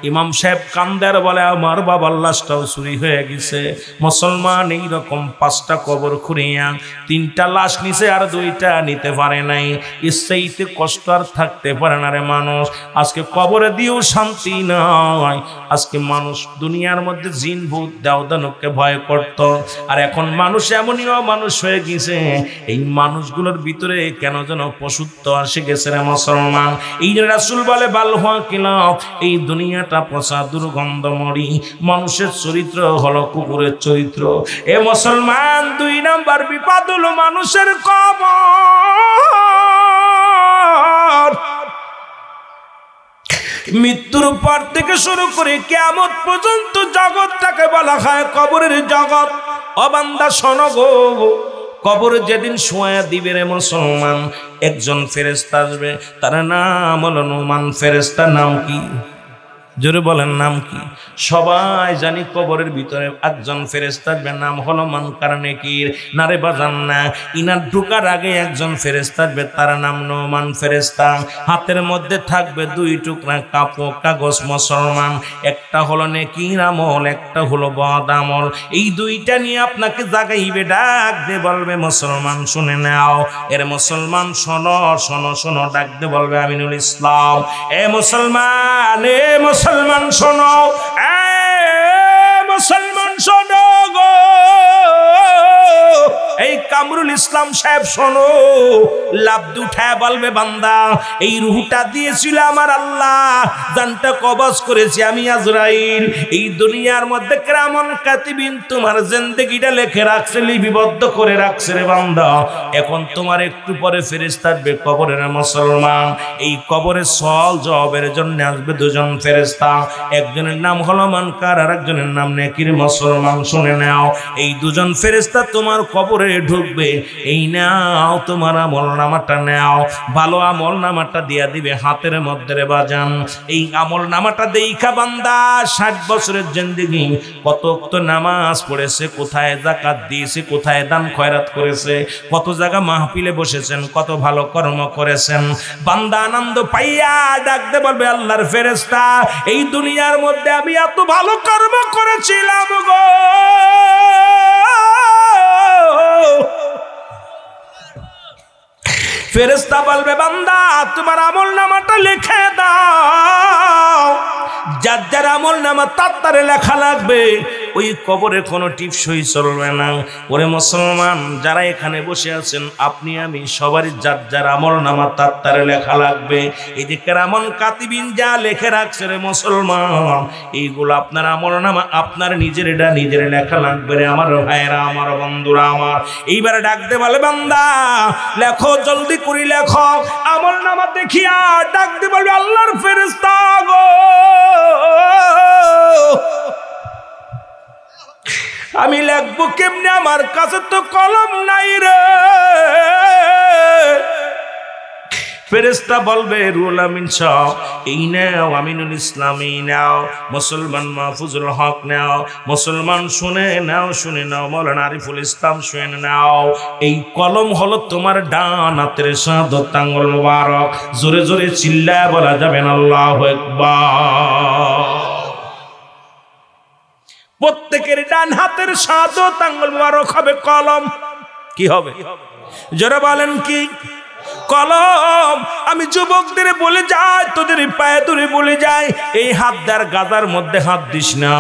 ইমাম সাহেব কান্দে আর বলে আমার বাবার লাশটাও চুরি হয়ে গেছে। মুসলমান এইরকম 5টা কবর খুঁড়িয়া 3টা লাশ নিছে আর 2টা নিতে পারে নাই। ইচ্ছাইতে কষ্ট আর থাকতে পারে না রে মানুষ। আজকে কবরে দিয়েও শান্তি নাই। আজকে মানুষ দুনিয়ার মধ্যে জিন ভূত দেওদানবকে ভয় করত, আর এখন মানুষ এমনই মানুষ হয়ে গেছে। এই মানুষগুলোর ভিতরে কেন যেন পশুত্ব আসে গেছে রে মুসলমান। এই যে রাসূল বলে বাল হুয়া কিলাব, এই দুনিয়াটা পচা দুর্গন্ধময়ী। মানুষের চরিত্র হলো কুকুরের চরিত্র। এ মুসলমান, 2 নাম্বার বিপদ হলো মানুষের কবর। মৃত্যুর পর থেকে শুরু করে কিয়ামত পর্যন্ত জগৎটাকে বলা হয় কবরের জগৎ। ও বান্দা শোনো গো, কবরে যেদিন শোয়া দিবে রে মুসলমান, একজন ফেরেশতা আসবে, তার নাম হলো নুমান ফেরেশতা। নাম কি? জোরে বলেন নাম কি? সবাই জানি কবরের ভিতরে একজন ফেরেশতা আসবে, নাম হলো মুনকার নেকির। না রে বাজান না, ইনার ঢোকার আগে একজন ফেরেশতা আসবে, তার নাম নুমান ফেরেশতা। হাতের মধ্যে থাকবে 2 টুকরা কাগজ মুসলমান। একটা হলো নেকির আমল, একটা হলো বদ আমল। এই 2টা নিয়ে আপনাকে জাগাইবে, ডাক দে বলবে মুসলমান শুনে নাও। এর মুসলমান শোনো শোনো শোনো, ডাক দে বলবে আমিনুল ইসলাম। এ মুসলমান, এ মুসলমান শোনো, এ মুসলমান শোনো গো। এই কামরুল ইসলাম সাহেব শোনো, লাফ উঠায় বলবে বান্দা, এই রুহটা দিয়েছিল আমার আল্লাহ, জানটা কবজ করেছি আমি আজরাইল। এই দুনিয়ার মধ্যে কিরামান কাতিবিন তোমার জিন্দেগিটা লিখে রাখছে, লিপিবদ্ধ করে রাখছে রে বান্দা। এখন তোমার একটু পরে ফেরেশতা আসবে কবরের মুসলমান। এই কবরে সওয়াল জবাবের জন্য আসবে 2 জন ফেরেশতা। একজনের নাম হলো মুনকার আর একজনের নাম নেকির। মুসলমান শুনে নাও, এই 2 জন ফেরেশতা তোমার কবরে ঢুকবে। এই নাও তোমার আমল নামাটা নাও। ভালো আমল নামাটা দিয়া দিবে হাতের মধ্যে রে বাজান। এই আমল নামাটা দেইখা বান্দা 60 বছরের জিন্দেগি কত তো নামাজ পড়েছে, কোথায় যাকাত দিয়েছে, কোথায় দান খয়রাত করেছে, কত জায়গা মাহফিলে বসেছেন, কত ভালো কর্ম করেছেন। বান্দা আনন্দ পাইয়া ডাকতে বলবে আল্লাহর ফেরেশতা, এই দুনিয়ার মধ্যে আমি এত ভালো কর্ম করেছিলাম গো, ফেরেশতা বলবে বান্দা তোমার আমলনামাটা লিখে দাও। যার যার আমলনামা তার লেখা লাগবে, ওই কবরে কোনো টিপসই চলবে না। ওরে মুসলমান যারা এখানে বসে আছেন, আপনি আমি সবারই যার যার আমলনামা তার লেখা লাগবে। এই যে কেরামন কাতিবিন যা লেখে রাখছে রে মুসলমান, এইগুলো আপনার আমলনামা আপনার নিজের লেখা লাগবে রে আমার ভাইয়েরা, আমার বন্ধুরা আমার। এইবারে ডাকতে বলে বান্দা লেখো, জলদি করে লেখো। আমলনামা দেখিয়া ডাকতে বলবে আল্লাহর ফেরেশতা গো, আমি লিখবো কেমনে, আমার কাছে তো কলম নাই রে। ফেরেশতা বলবে রুহুল আমিন সাহ এই নাও, আমিনুল ইসলাম এই নাও, মুসলমান মাহফুজুল হক নাও, মুসলমান শুনে নাও মাওলানা আরিফুল ইসলাম শুনে নাও। এই কলম হলো তোমার ডান হাতের শাহাদাত আঙ্গুল মুবারক। জোরে জোরে চিল্লায় বলা যাবেন আল্লাহু আকবার। প্রত্যেকের ডান হাতের শাহাদাত আঙ্গুল মুবারক হবে কলম। কি হবে যারা বলেন কি? কলম। আমি যুবকদের বলে যাই, তোদের পায়ে ধরে বলে যাই, এই হাত দেয়ার গাদার মধ্যে হাত দিস না,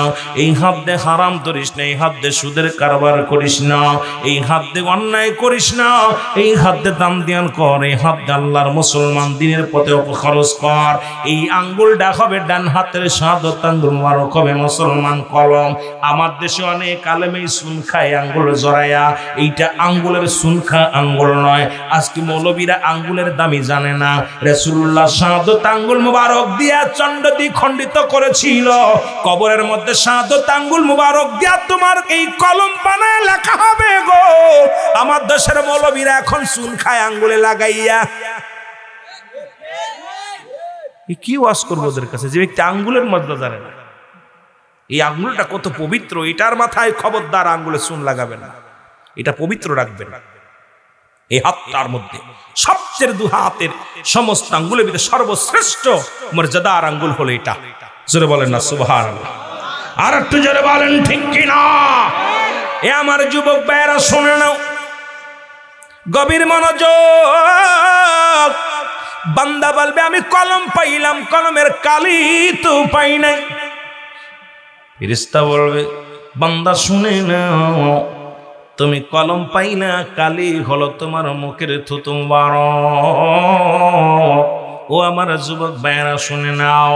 এই হাত দিয়ে হারাম ধরিস না, এই হাত দিয়ে সুদের কারবার করিস না, এই হাত দিয়ে অন্যায় করিস না, এই হাত দিয়ে দান দিয়ান কর, এই হাত দিয়ে আল্লাহর মুসলমান দিনের পথে খরচ কর। এই আঙ্গুলটা হবে ডান হাতের শাহাদাত আঙ্গুল মুবারক হবে মুসলমান কলম। আমার দেশে অনেক আলেমেই সুন খায় আঙ্গুল জড়াইয়া, এইটা আঙ্গুলের সুনখা আঙ্গুল নয়। আজকে মৌলবীরা আঙ্গুলের দামি জানে না। রাসূলুল্লাহ শাহাদাত আঙ্গুল মুবারক দিয়া চন্ডদি খণ্ডিত করেছিল, কবরের মধ্যে শাহাদাত আঙ্গুল মুবারক দিয়া তোমার এই কলম বানায় লেখা হবে গো। আমার দেশের মৌলবীরা এখন চুন খায় আঙ্গুলে লাগাইয়া। কি ওয়াজ করবো ওদের কাছে যে ব্যক্তি আঙ্গুলের মধ্যে জানে না এই আঙ্গুলটা কত পবিত্র, এটার মাথায় খবরদার আঙ্গুলে চুন লাগাবেন না, এটা পবিত্র রাখবেন। এই হাতটার মধ্যে সবচেয়ে দু হাতের সমস্ত আঙ্গুলের ভিতরে সর্বশ্রেষ্ঠ মর্যাদার আঙ্গুল হলো এটা। জোরে বলেন না সুবহানাল্লাহ। আর একটু জোরে বলেন ঠিক কিনা? এ আমার যুবক ভাইয়েরা শুনে নাও, গভীর মনোযোগ। বান্দা বলবে আমি কলম পাইলাম, কলমের কালি তো পাই নাই। ফেরেশতা বলবে বান্দা শুনে নাও, তুমি কলম পাইলা, কালি হলো তোমার মুখের থুতু মুবারক। ও আমার যুবক ভাইয়েরা শুনে নাও,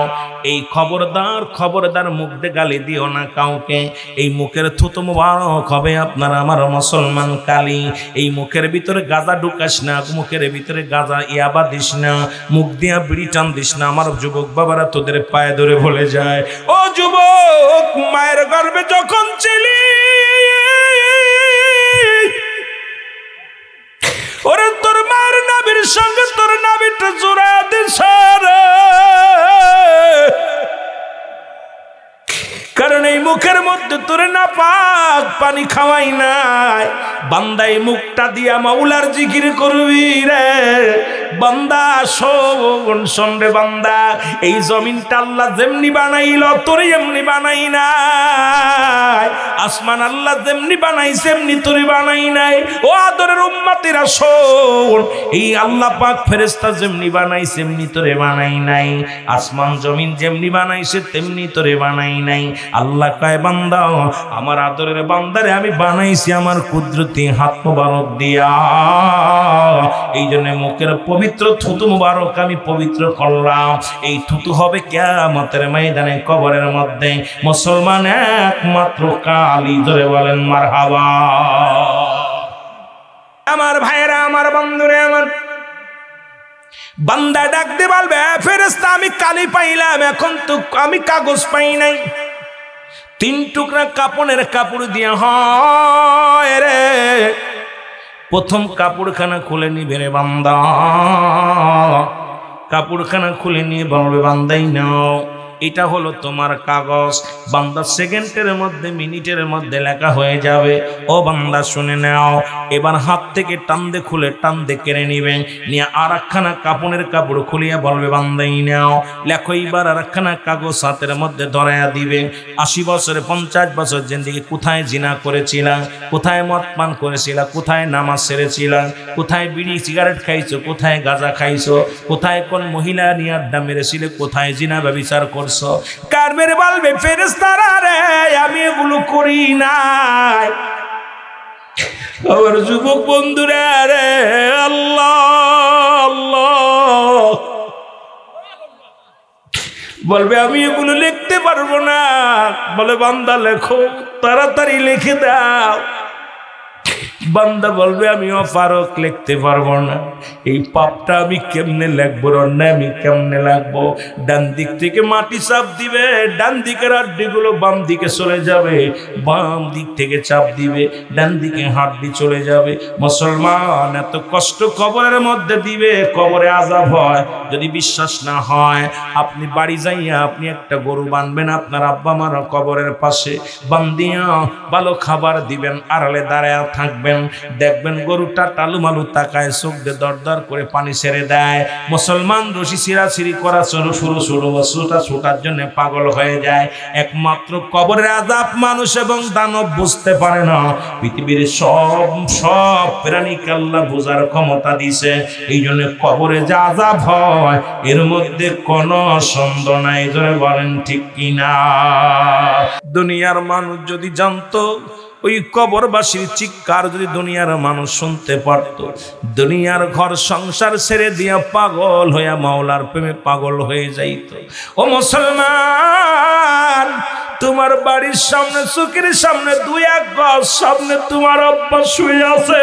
এই খবরদার মুখ দিয়ে গালি দিও না কাউকে। এই মুখের থুতু মুবারক হবে আপনার আমার মুসলমান কালি। এই মুখের ভিতরে গাঁজা ঢুকাস না, মুখের ভিতরে গাঁজা ইয়াবা দিস না, মুখ দিয়া বিড়ি টান দিস না। আমার যুবক বাবারা তোদের পায়ে ধরে বলে যায়, ও যুবক মায়ের গর্ভে যখন ছিলি, ওরে তোর মায়ের নাভির সঙ্গে তোর নাভিটা জোড়া দিস রে। কারণ এই মুখের মধ্যে তোর নাপাক পানি খাওয়াই নাই। বান্দা এই মুখটা দিয়া মাওলার জিকির করবি রে। বান্দা শোন রে বান্দা, এই জমিনটা আল্লাহ যেমনি বানাইল তোরে এমনি বানাই নাই। আসমান আল্লাহ যেমনি বানাইছে এমনি তোরে বানাই নাই। ও আদরের উম্মতিরা শোন, এই আল্লাহ পাক ফেরেশতা যেমনি বানাইছে এমনি তোরে বানাই নাই। আসমান জমিন যেমনি বানাইছে তেমনি তোরে বানাই নাই। আল্লাহ কয় বান্দা আমার আদরের বান্দারে আমি বানাইছি আমার কুদরতি হাত মুবারক দিয়া। এই জন্য মুখের পবিত্র থুতু মুবারক আমি পবিত্র করলাম। এই থুতু হবে কিয়ামতের ময়দানে কবরের মধ্যে মুসলমান একমাত্র কালি। ধরে বলেন মারহাবা। আমার ভাইরা, আমার বন্ধুরে, আমার বান্দা ডাক দিয়ে বলবে ফেরেশতা আমি কালি পাইলাম, এখন তো আমি কাগজ পাই নাই। 3 টুকরা কাপড়ের কাপড় দিয়া হয় রে। প্রথম কাপড়খানা খুলে নিবে রে বান্দা, কাপড়খানা খুলে নিয়ে বলবে বান্দাই নাও এটা হলো তোমার কাগজ। বান্দা সেকেন্ডের মধ্যে মিনিটের মধ্যে লেখা হয়ে যাবে। ও বান্দা শুনে নাও, এবার হাত থেকে টানদে খুলে টানদে কেড়ে নিবে, নিয়ে আর একখানা কাপড়ের কাপড় খুলিয়া বলবে বান্দাই নাও লেখো। এইবার আর একখানা কাগজ হাতের মধ্যে ধরাইয়া দিবে। 80 বছরে 50 বছর জিন্দেগি কোথায় জিনা করেছিলাম, কোথায় মদ পান করেছিলাম, কোথায় নামাজ ছেড়েছিলাম, কোথায় বিড়ি সিগারেট খাইছো, কোথায় গাঁজা খাইছো, কোথায় কোন মহিলা নিয়ে আড্ডা মেরেছিলে, কোথায় জিনা ব্যভিচার করছো। কার মেরে বলবে ফেরেশতারা রে আমি এগুলো করি নাই। আমার যুবক বন্ধুরা রে আল্লাহ আল্লাহ বলবে আমি এগুলো লিখতে পারবো না। বলে বান্দা লেখো, তাড়াতাড়ি লিখে দাও। বান্দা বলবে আমি অপারক, লিখতে পারবো না। এই পাপটা আমি কেমনে লিখবো, অন্যায় আমি কেমনে লাগবো। ডান দিক থেকে মাটি চাপ দিবে, ডান দিকের হাড্ডিগুলো বাম দিকে চলে যাবে, বাম দিক থেকে চাপ দিবে, ডান দিকে হাড্ডি চলে যাবে। মুসলমান এত কষ্ট কবরের মধ্যে দিবে, কবরে আযাব হয়। যদি বিশ্বাস না হয় আপনি বাড়ি যাইয়া আপনি একটা গরু বানবেন, আপনার আব্বা মার কবরের পাশে বান্দিয়া ভালো খাবার দিবেন, আড়ালে দাঁড়ায় থাকবেন, দেখবেন গরুটা টালুমালু তাকায়, চোখ দিয়ে দরদর করে পানি ছেড়ে দেয়। মুসলমান রশি ছিঁড়াছিঁড়ি করা শুরু ছোটার জন্য পাগল হয়ে যায়। একমাত্র কবরের আযাব মানুষ এবং দানব বুঝতে পারে না। পৃথিবীর সব প্রাণীকে আল্লাহ বোঝার ক্ষমতা দিছে। এই জন্য কবরে যে আযাব হয় এর মধ্যে কোনো সন্দেহ নাই। ধরে বলেন ঠিক কিনা? দুনিয়ার মানুষ যদি জানতো, ওই কবরবাসীর চিৎকার যদি দুনিয়ার মানুষ শুনতে পারত, দুনিয়ার ঘর সংসার ছেড়ে দিয়া পাগল হইয়া মাওলার প্রেমে পাগল হয়ে যাইত। ও মুসলমান, তোমার বাড়ির সামনে চোখের সামনে 2-1 গজ সামনে তোমার আব্বা শুয়ে আছে,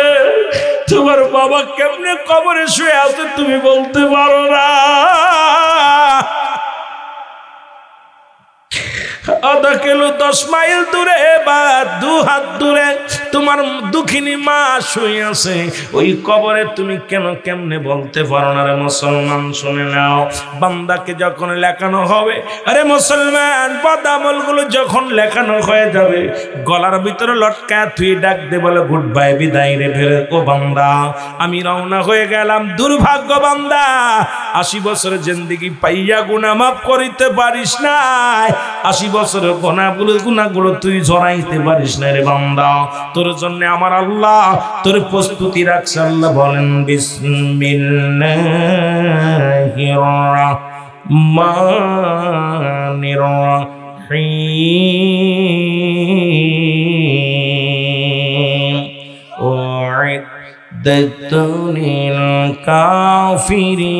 তোমার বাবা কেমনে কবরে শুয়ে আছে তুমি বলতে পারো না। আধা কিলো 10 মাইল দূরে বা 2 হাত দূরে তোমার দুঃখিনী মা শুয়ে আছে, ওই কবরে তুমি কেমনে বলতে পারো না? রে মুসলমান শুনে নাও, বান্দাকে যখন লেখানো হবে, আরে মুসলমান বদামল গুলো যখন লেখানো হয়ে যাবে, গলার ভিতরে লটকায় তুই ডাক দে বলে গুড বাই, বিদায় রে ফেরে। ও বান্দা আমি রওনা হয়ে গেলাম। দুর্ভাগ্য বান্দা, 80 বছরের জিন্দেগি পাইয়া গুনাহ মাফ করিতে পারিস নাই, 80 বছরের গুনাহগুলো তুই জড়াইতে পারিস না রে বান্দা। তোর জন্য আমার আল্লাহ তোর প্রস্তুতি রাখছে। আল্লাহ বলেন বিসমিল্লাহির রহমানির রহিম উ'ইদ্দাতু লিল কাফিরিন।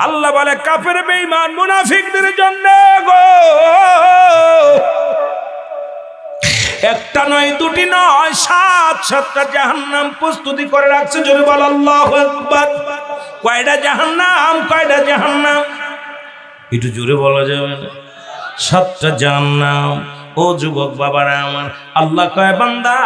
আল্লাহ বলে কাফের বেঈমান মুনাফিকদের জন্য গো, একটা নয়, দুটি নয়, 7-7টা জাহান্নাম প্রস্তুতি করে রাখছে। জোরে বল আল্লাহু আকবার। কয়টা জাহান্নাম, কয়টা জাহান্নাম? একটু জোরে বলা যাবে না? 7টা জাহান্নাম। ও যুবক বাবারা আমার, আল্লাহ কয় বান্দা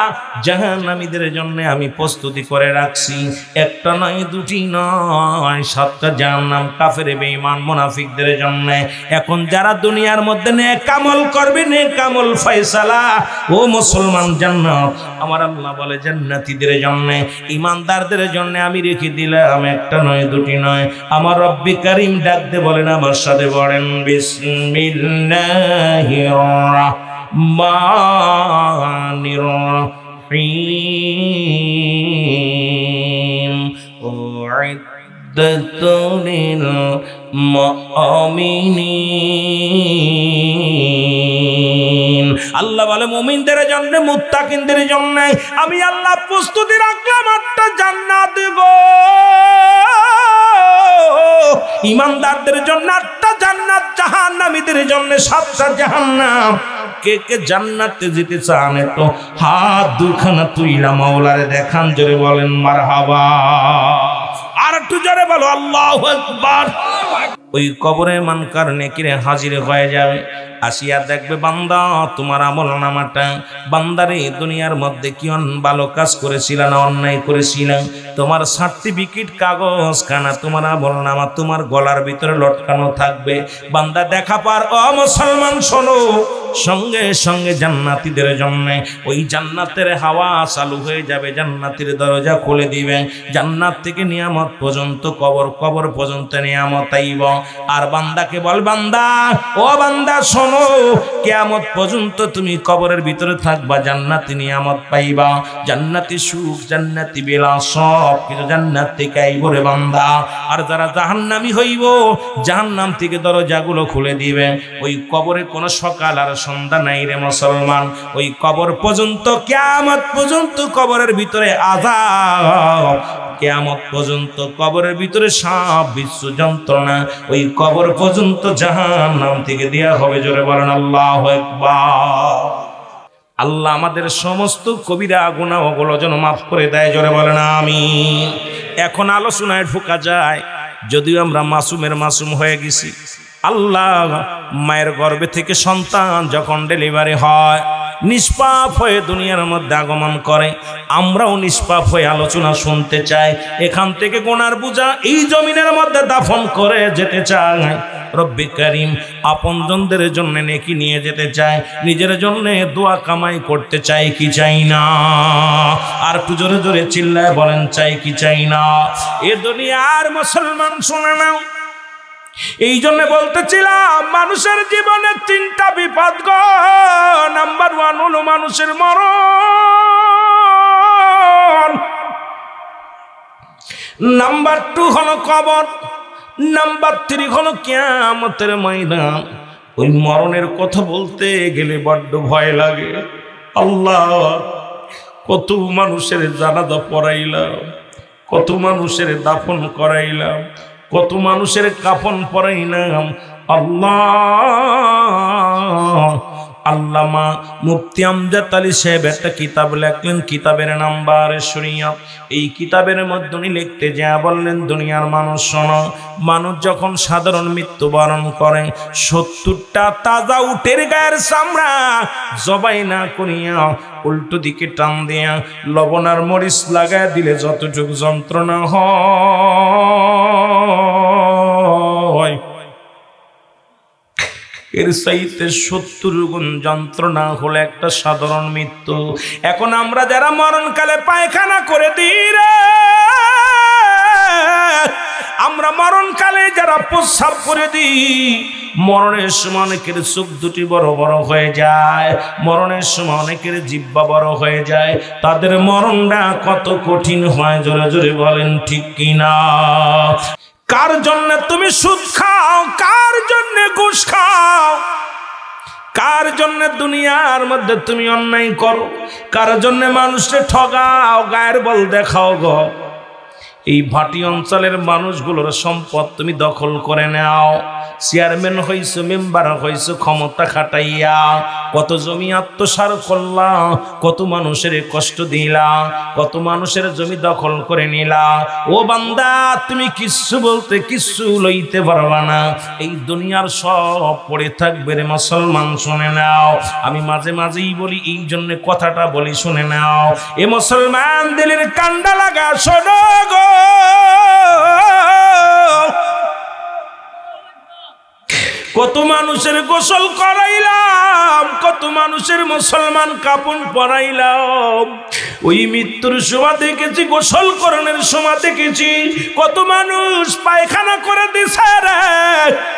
জাহান্নামীদের জন্য আমি প্রস্তুতি করে রাখছি। একটা নয়, দুটি নয়, 7টা জাহান্নাম কাফের বেঈমান মুনাফিকদের জন্য। এখন যারা দুনিয়ার মধ্যে নেক আমল করবে, নেক আমল ফয়সালা, ও মুসলমান জান্নাত আমার আল্লাহ বলে জান্নাতীদের জন্য, ঈমানদারদের জন্য আমি রেখে দিলাম। একটা নয়, দুটি নয়। আমার রব্বি কারীম ডাক দে বলেন আমার সাথে বলেন বিসমিল্লাহির রহমানির রহিম উ'ইদ্দাতু লিল মুমিনিন। আল্লাহ বলে মুমিনদের জন্য, মুত্তাকিনদের জন্য আমি আল্লাহ প্রস্তুতি রাখলাম 8টা জান্নাত গো। ঈমানদারদের জন্য 8টা জান্নাত, জাহান্নামীদের জন্য 7টা জাহান্নাম। কে কে জান্নাতে যেতে চান একটু হাত দুখানা তুইলা মাওলারে দেখান, জোরে বলেন মারহাবা। আর একটু জোরে বলো আল্লাহু আকবার। ওই কবরে মানকার নেকিরে হাজির হয়ে যাবে। আসিয়া দেখবে বান্দা তোমার আমল নামাটা, বান্দারে দুনিয়ার মধ্যে কি ভালো কাজ করেছিল না অন্যায় করেছিল, তোমার সার্টিফিকেট কাগজ খানা তোমার আমল নামা তোমার গলার ভিতরে লটকানো থাকবে। বান্দা দেখা পার ও মুসলমান শোনো, সঙ্গে সঙ্গে জান্নাতীদের জন্য ওই জান্নাতের হাওয়া চালু হয়ে যাবে, জান্নাতের দরজা খুলে দিবে, জান্নাত থেকে নিয়ামত পর্যন্ত কবর, কবর পর্যন্ত নিয়ামত আইব। আর বান্দাকে বল বান্দা, ও বান্দা শোনো, কিয়ামত পর্যন্ত তুমি কবরের ভিতরে থাকবা, জান্নাতি নিয়ামত পাইবা, জান্নাতি সুখ, জান্নাতি বিলাস, সব কিছু জান্নাত থেকে আইব রে বান্দা। আর যারা জাহান্নামী হইব, জাহান্নাম থেকে দরজাগুলো খুলে দিবে। ওই কবরে কোনো সকাল আর সন্ধ্যা নাই রে মুসলমান, ওই কবর পর্যন্ত, কিয়ামত পর্যন্ত কবরের ভিতরে আযাব, কিয়ামত পর্যন্ত কবরের ভিতরে সাপ বিশ্ব যন্ত্রণা, ওই কবর পর্যন্ত জাহান্নাম থেকে দেয়া হবে। জোরে বলেন আল্লাহু আকবার। আল্লাহ আমাদের সমস্ত কবিরা গুনাহ ওগুলো যেন মাফ করে দেয়। জোরে বলেন আমিন। এখন আলোচনায় ঢোকা যায়, যদিও আমরা মাসুমের মাসুম হয়ে গেছি। আল্লাহ মায়ের গর্ভে থেকে সন্তান যখন ডেলিভারি হয়, নিষ্পাপ হয়ে দুনিয়ার মধ্যে আগমন করে, আমরাও নিষ্পাপ হয়ে আলোচনা শুনতে চাই। এখান থেকে গুনার বোঝা এই জমিনের মধ্যে দাফন করে যেতে চাই। রব্বে কারীম আপনজনদের জন্য নেকি নিয়ে যেতে চায়, নিজের জন্য দোয়া কামাই করতে চাই কি চাই না? আর একটু জোরে জোরে চিল্লায় বলেন চাই কি চাই না? এ দুনিয়ার মুসলমান শুনে নাও, এই জন্য বলতেছিলাম মানুষের জীবনে তিনটা বিপদ গো। নাম্বার 1 হলো মানুষের মরণ, নাম্বার 2 হলো কবর, নাম্বার 3 হলো কিয়ামতের ময়দান। ওই মরণের কথা বলতে গেলে বড্ড ভয় লাগে। আল্লাহ, কত মানুষের জানাজা পড়াইলাম, কত মানুষের দাফন করাইলাম, কত মানুষের কাফন পরাইলাম। আল্লাহ, আল্লামা মুফতি আমজাদ আলী সাহেব একটা কিতাব লেখলেন, কিতাবের নাম বারে শরিয়ত। এই কিতাবের মধ্যে উনি লিখতে যা বললেন, দুনিয়ার মানুষ শোনো, মানুষ যখন সাধারণ মৃত্যুবরণ করে 70টা তাজা উটের গায়ের চামড়া জবাই না করিয়া উল্টো দিকে টান দিয়া লবণ আর মরিচ লাগায় দিলে যতটুকু যন্ত্রণা হয়, এর চাইতে 70 গুণ যন্ত্রণা হলো একটা সাধারণ মৃত্যু। এখন আমরা যারা মরণকালে পায়খানা করে দিই রে, আমরা মরণকালে যারা প্রস্রাব করে দিই, মরণের সময় অনেকের চোখ দুটি বড় বড় হয়ে যায়, মরণের সময় অনেকের জিহ্বা বড় হয়ে যায়, তাদের মরণটা কত কঠিন হয়। জোরে জোরে বলেন ঠিক কিনা? কার জন্য তুমি সুদ খাও, কার জন্য ঘুষ খাও, কার জন্য দুনিয়ার মধ্যে তুমি অন্যায় করো, কার জন্য মানুষকে ঠগাও, গায়ের বল দেখাও গো। এই ভাটি অঞ্চলের মানুষগুলোর সম্পদ তুমি দখল করে নাও, চেয়ারম্যান হইছো, মেম্বার হইছো, ক্ষমতা খাটাইয়া কত জমি আত্মসাৎ করলা, কত মানুষের কষ্ট দিলা, কত মানুষের জমি দখল করে নিলা। ও বান্দা, তুমি কিচ্ছু বলতে কিচ্ছু লইতে পারবা না, এই দুনিয়ার সব পড়ে থাকবে রে মুসলমান। শুনে নাও, আমি মাঝে মাঝেই বলি, এই জন্য কথাটা বলি, শুনে নাও। এ মুসলমান দিলের কান্ডা লাগা শোনো গো, কত মানুষের গোসল করাইলাম, কত মানুষের মুসলমান কাপড় পরাইলাম, ওই মৃত্যুর সময় দেখেছি, গোসল করণের সময় দেখেছি, কত মানুষ পায়খানা করে দিছে রে,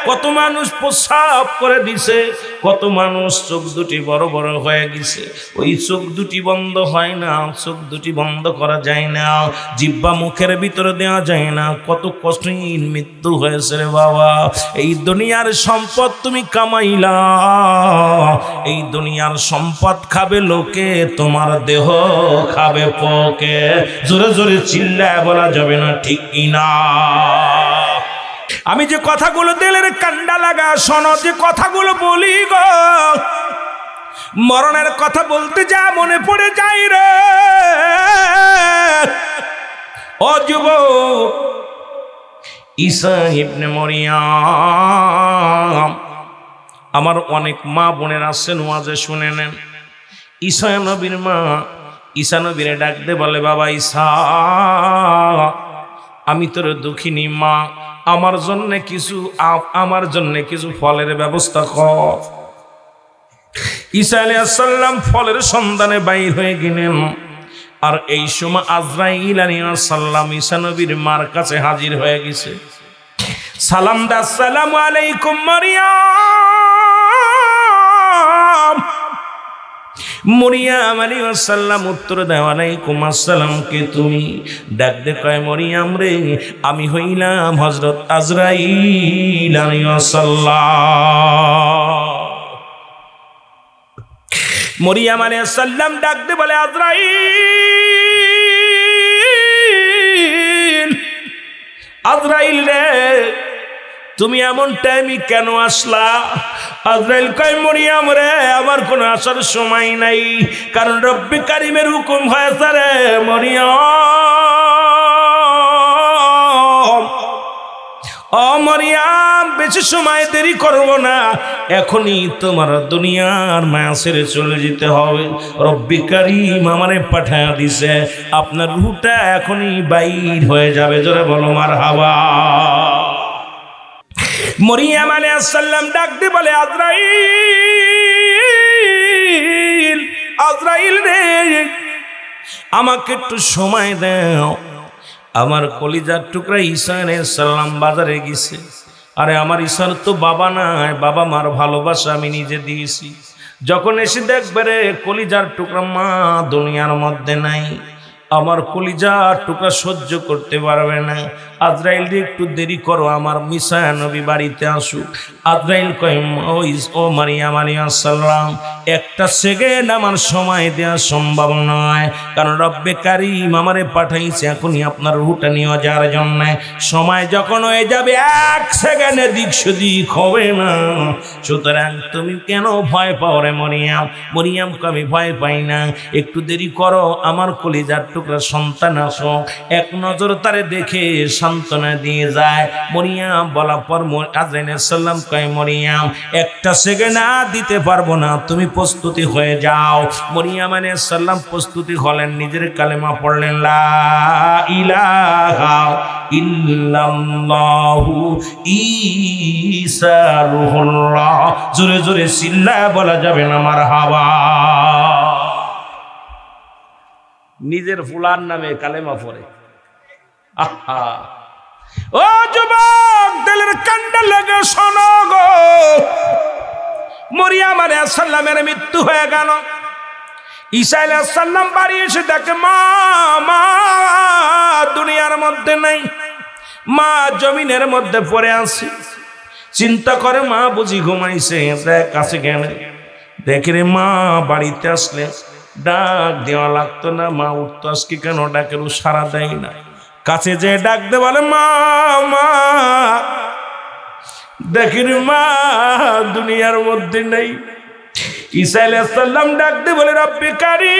কত মানুষ প্রস্রাব করে দিছে, কত মানুষ চোখ দুটি বড় বড় হয়ে গেছে। ওই চোখ দুটি বন্ধ হয় না, চোখ দুটি বন্ধ করা যায় না, জিহ্বা মুখের ভিতরে দেওয়া যায় না, কত কঠিন মৃত্যু হয়েছে রে বাবা। এই দুনিয়ার সম্পদ তুমি কামাইলা, এই দুনিয়ার সম্পদ খাবে লোকে, তোমার দেহ খাবে পোকে। জোরে জোরে চিল্লায় বলা যাবে না ঠিক কিনা? আমি যে কথাগুলো দিলের কান্ডা লাগা শোনো, যে কথাগুলো বলি গো, মরণের কথা বলতে যা মনে পড়ে যাই রে। ও যুবক, ঈসা ইবনে মরিয়ম। আমার অনেক মা বোনের আছেন, ওয়াজে শুনে নেন। ঈসা নবীর মা ঈসা নবীরে ডাক দে বলে, বাবা ঈসা, আমি তোর দুঃখিনী মা, আমার জন্য কিছু ফলের ব্যবস্থা কর। ঈসা আলাইহিস সালাম ফলের সন্ধানে বাইর হয়ে গেলেন। আর এই সময় আজরাইল আলাইহিস সালাম ঈসা নবীর মার কাছে হাজির হয়ে গেছে। সালাম দা, আসসালামু আলাইকুম মরিয়ম। মরিয়ম আলাইহিস সালাম উত্তর দেয়, ওয়ালাইকুম আসসালাম। কে তুমি? ডাক দে কয়, মরিয়ম রে, আমি হইলাম হযরত আজরাইল আলাইহিস সালাম। মরিয়ম আলাইহিস সালাম ডাক দে বলে, আজরাইল, আজরাইল রে, তুমি এমন টাইমে কেন আসলা? আজরাইল কয়, মরিয়ম রে, আমার কোনো আসার সময় নাই, কারণ রব্বে কারিমের হুকুম হয়েছে রে মরিয়ম। ও মরিয়ম, বেশি সময় দেরি করব না, এখনই তোমার দুনিয়ার মায়া ছেড়ে চলে যেতে হবে। রব্বে কারিম আমারে পাঠায়া দিছে, আপনার রূহটা এখনই বাইর হয়ে যাবে। জোরে বলো মারহাবা। মরিয়ম আলাইহিস সালাম ডাক দিয়ে বলে, আজরাইল, আজরাইল রে, আমাকে একটু সময় দাও। আমার কলিজার টুকরা ঈসা আলাইহিস সালাম বাজারে গেছে। আরে আমার ঈসার তো বাবা নাই, বাবা মার ভালোবাসা আমি নিজে দিয়েছি। যখন এসে দেখবে রে কলিজার টুকরা মা দুনিয়ার মধ্যে নাই, আমার কলিজার টুকরা সহ্য করতে পারবে না। আজরাইল রে, একটু দেরি করো, আমার ঈসা নবী বাড়িতে আসুক। আজরাইল কয়, ও মারিয়াম আলাইহিস সালাম, একটা সেকেন্ড আমার সময় দেওয়া সম্ভব নয়, কারণ রব্বে কারিম আমারে পাঠাইছে এখনই আপনার রূহটা নিয়ে যাওয়ার জন্য। সময় যখন হয়ে যাবে, এক সেকেন্ডে দিক সেদিক হবে না। সুতরাং তুমি কেন ভয় পাও রে মরিয়াম? মরিয়াম কে আমি ভয় পাই না, একটু দেরি করো, আমার কলিজার টুকরা সন্তান আসো, এক নজর তারে দেখে সান্ত্বনা দিয়ে যায়। মরিয়াম বলা পর আজরাইল আলাইহিস সালাম কয়, মরিয়াম, একটা সেকেন্ড আর দিতে পারবো না, তুমি প্রস্তুতি হয়ে যাও। মরিয়াম আলাইহিস সালাম প্রস্তুতি হলেন, নিজের কালেমা পড়লেন, লা ইলাহা ইল্লাল্লাহু ঈসা রূহুল্লাহ। জোরে জোরে চিল্লায় বলা যাবে না মারহাবা। নিজের ফুলার নামে কালেমা পড়ে। আহা, ও যুবক, দিলের কান্ডা লেগে শোনো গো, মরিয়াম আলাইহিস সালামের মৃত্যু হয়ে গেল। ঈসা আলাইহিস সালাম বাড়ি এসে দেখে মা দুনিয়ার মধ্যে নাই, মা জমিনের মধ্যে পড়ে আছে। চিন্তা করে মা বুঝি ঘুমাইছে, কাছে গেল, দেখে রে মা বাড়িতে আসলে ডাক দেওয়া লাগতো না, মা উঠতো, আজকে কেন ডাকের সাড়া দেয় না। কাছে যে ডাক দে বলে, মা মা, দেখি রে মা দুনিয়ার মধ্যে নেই। ঈসা আলাইহিস সালাম ডাক দে বলে, রব্বে কারীম,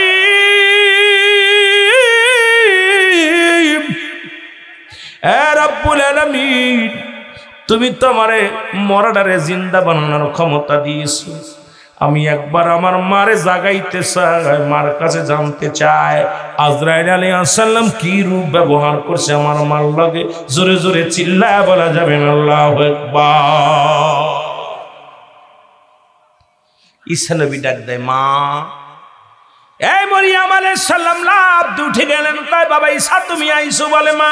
এ রব্বুল আলামিন, তুমি তো আমারে মরাডারে জিন্দা বানানোর ক্ষমতা দিয়েছো। আমি একবার আমার মারে জাগাইতে চাই, মার কাছে জানতে চাই আজরাইল আলাইহিস সালাম কি রূপ ব্যবহার করছে আমার মার লগে। জোরে জোরে চিল্লায় বলা যাবে না আল্লাহু আকবার। ঈসা নবী ডাক দেয়, মা। এই মরিয়ম আলাইহিস সালাম লাফ দিয়ে উঠে গেলেন, কয়, বাবা ঈসা তুমি আইছো? বলে, মা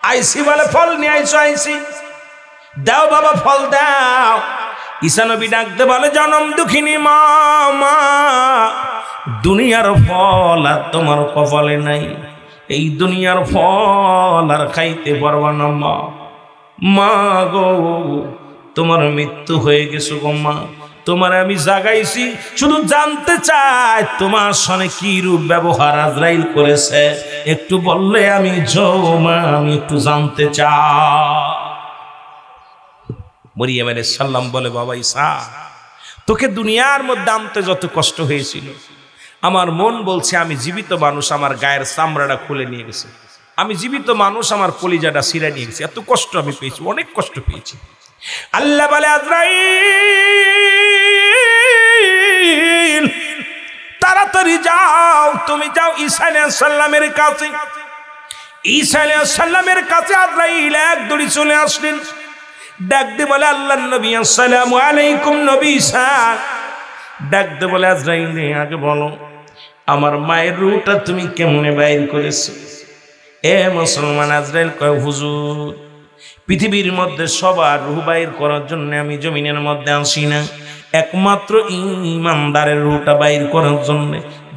আইছি। বলে, ফল নিয়ে আইছো? আইছি। দাও বাবা, ফল দাও। ঈসা নবী ডাকতে বলে, জনম দুঃখিনী মা, মা, দুনিয়ার ফল আর তোমার কপালে নাই, এই দুনিয়ার ফল আর খাইতে পারবা না মা। মা গো, তোমার মৃত্যু হয়ে গেছে গো মা, তোমার আমি জাগাইছি, শুধু জানতে চাই তোমার সনে কি রূপ ব্যবহার আজরাইল করেছে, একটু বললে আমি মা, আমি একটু জানতে চাই। মরিয়ম আলাইহিস সালাম বলে, বাবা ঈসা, তোকে দুনিয়ার মধ্যে আনতে যত কষ্ট হয়েছিল, আমার মন বলছে আমি জীবিত মানুষ, আমার গায়ের চামড়াটা খুলে নিয়ে গেছে। আমি জীবিত মানুষ, আমার কলিজাটা ছিঁড়ে নিয়ে গেছে, এত কষ্ট আমি পেয়েছি, অনেক কষ্ট পেয়েছি। আল্লাহ বলে আজরাইল তাড়াতাড়ি যাও, তুমি যাও ঈসা আলাইহিস সালামের কাছে। ঈসা আলাইহিস সালামের কাছে আজরাইল এক দৌড়ে চলে আসলেন, ডাক দিয়ে বলে আল্লাহর নবী আসসালামু আলাইকুম নবী ঈসা। ডাক দিয়ে বলে আজরাইল আগে বলো আমার মায়ের রূহটা তুমি কেমনে বাইর করেছো? এ মুসলমান, আজরাইল কয় হুজুর পৃথিবীর মধ্যে সবার রূহ বাইর করার জন্য আমি জমিনের মধ্যে আসি না, একমাত্র ঈমানদারের রূহটা বাইর করার জন্য,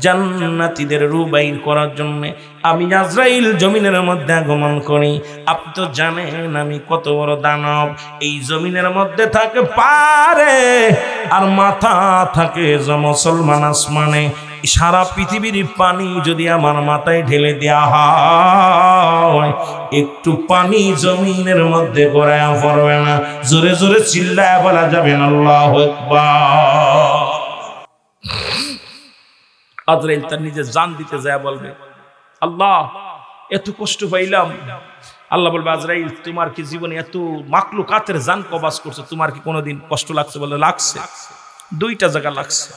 জান্নাতীদের রূহ বাইর করার জন্য আমি আজরাইল জমিনের মধ্যে আগমন করি। আপনি তো জানেন আমি কত বড় দানব, এই জমিনের মধ্যে থাকে পারে আর মাথা থাকে যে মুসলমান আসমানে। সারা পৃথিবীর পানি যদি আমার মাথায় ঢেলে দেয়া হয়, একটু পানি জমিনের মধ্যে গড়ায়া পড়বে না। জোরে জোরে চিল্লায়া বলা যাবে না আল্লাহু আকবার। আজরাইল তার নিজে জান দিতে যায় বলবে আল্লাহ এত কষ্ট পাইলাম। আল্লাহ বলবে আজরাইল তোমার কি জীবনে এত মাখলুকাতের জান কবাজ করছো, তোমার কি কোনোদিন কষ্ট লাগছে? বলে লাগছে, দুইটা জায়গা লাগছে।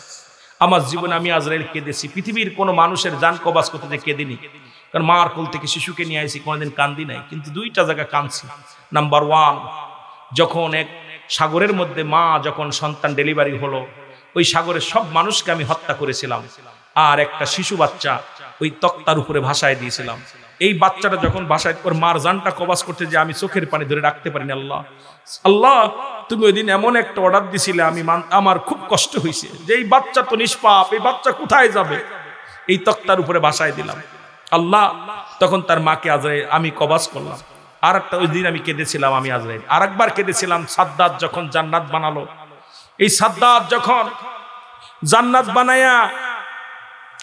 আমার জীবনে আমি আজরাইল কেঁদেছি, পৃথিবীর কোনো মানুষের জান কবাজ করতে যে কেঁদিনি, কারণ মার কোল থেকে শিশুকে নিয়ে আসি কোনোদিন কান্দি নাই, কিন্তু দুইটা জায়গা কাঁদছি। নাম্বার ওয়ান, যখন এক সাগরের মধ্যে মা যখন সন্তান ডেলিভারি হলো, ওই সাগরের সব মানুষকে আমি হত্যা করেছিলাম, আর একটা শিশু বাচ্চা ওই তক্তার উপরে ভাসায় দিয়েছিলাম। এই বাচ্চাটা যখন ভাসায় ওর মার জানটা কবাজ করতে যে আমি চোখের পানি ধরে রাখতে পারিনি। আল্লাহ আল্লাহ তুমি ওই দিন এমন একটা অর্ডার দিছিলে, আমার খুব কষ্ট হয়েছে যে এই বাচ্চা তো নিষ্পাপ, এই বাচ্চা কোথায় যাবে? এই তক্তার উপরে ভাসায় দিলাম। আল্লাহ তখন তার মাকে আজরাইল আমি কবাজ করলাম। আর একটা ওই দিন আমি কেঁদেছিলাম, আমি আজরাইল আর একবার কেঁদেছিলাম সাদ্দাত যখন জান্নাত বানালো। এই সাদ্দাত যখন জান্নাত বানায়া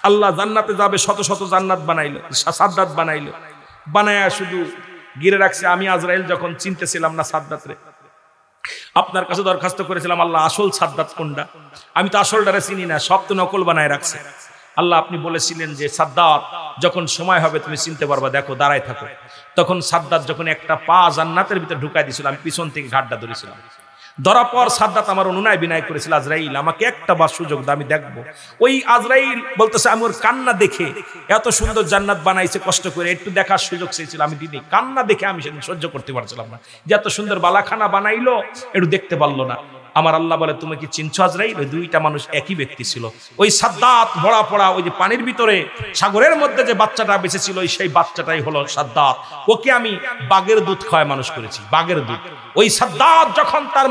আল্লাহ জান্নাতে যাবে, শত শত জান্নাত বানাইলো, সাদ্দাত বানাইলো, বানায়া শুধু গিরে রাখছে। আমি আজরাইল যখন চিনতেছিলাম না সাদ্দাতরে, আপনার কাছে দরখাস্ত করেছিলাম আল্লাহ আসল সাদ্দাত কোনটা? আমি তো আসলটারে চিনি না, সব তো নকল বানায় রাখছে। আল্লাহ আপনি বলেছিলেন যে সাদ্দাত যখন সময় হবে তুমি চিনতে পারবা, দেখো দাঁড়ায় থাকো। তখন সাদ্দাত যখন একটা পা জান্নাতের ভিতরে ঢুকাই দিয়েছিল, আমি পিছন থেকে ঘাটটা ধরেছিলাম। ধরা পর সাদ্দাত আমার অনুনয় বিনয় করেছিল আজরাইল আমাকে একটা বার সুযোগ দাও, আমি দেখবো। ওই আজরাইল বলতেছে আমি ওর কান্না দেখে, এত সুন্দর জান্নাত বানাইছে কষ্ট করে, একটু দেখার সুযোগ চেয়েছিল, আমি দিদি কান্না দেখে আমি সেদিন সহ্য করতে পারছিলাম না, যে এত সুন্দর বালাখানা বানাইলো একটু দেখতে পারলো না। আমার আল্লাহ বলে তুমি কি চিনছো আজরাইল? ওই দুইটা মানুষ একই ব্যক্তি ছিল। ওই সাদ্দাত ভরা পড়া ওই যে পানির ভিতরে সাগরের মধ্যে যে বাচ্চাটা বেঁচে ছিল, সেই বাচ্চাটাই হলো সাদ্দাত। ওকে আমি বাঘের দুধ খাওয়ায় মানুষ করেছি, বাঘের দুধ। ওই সাদ্দাত যখন তার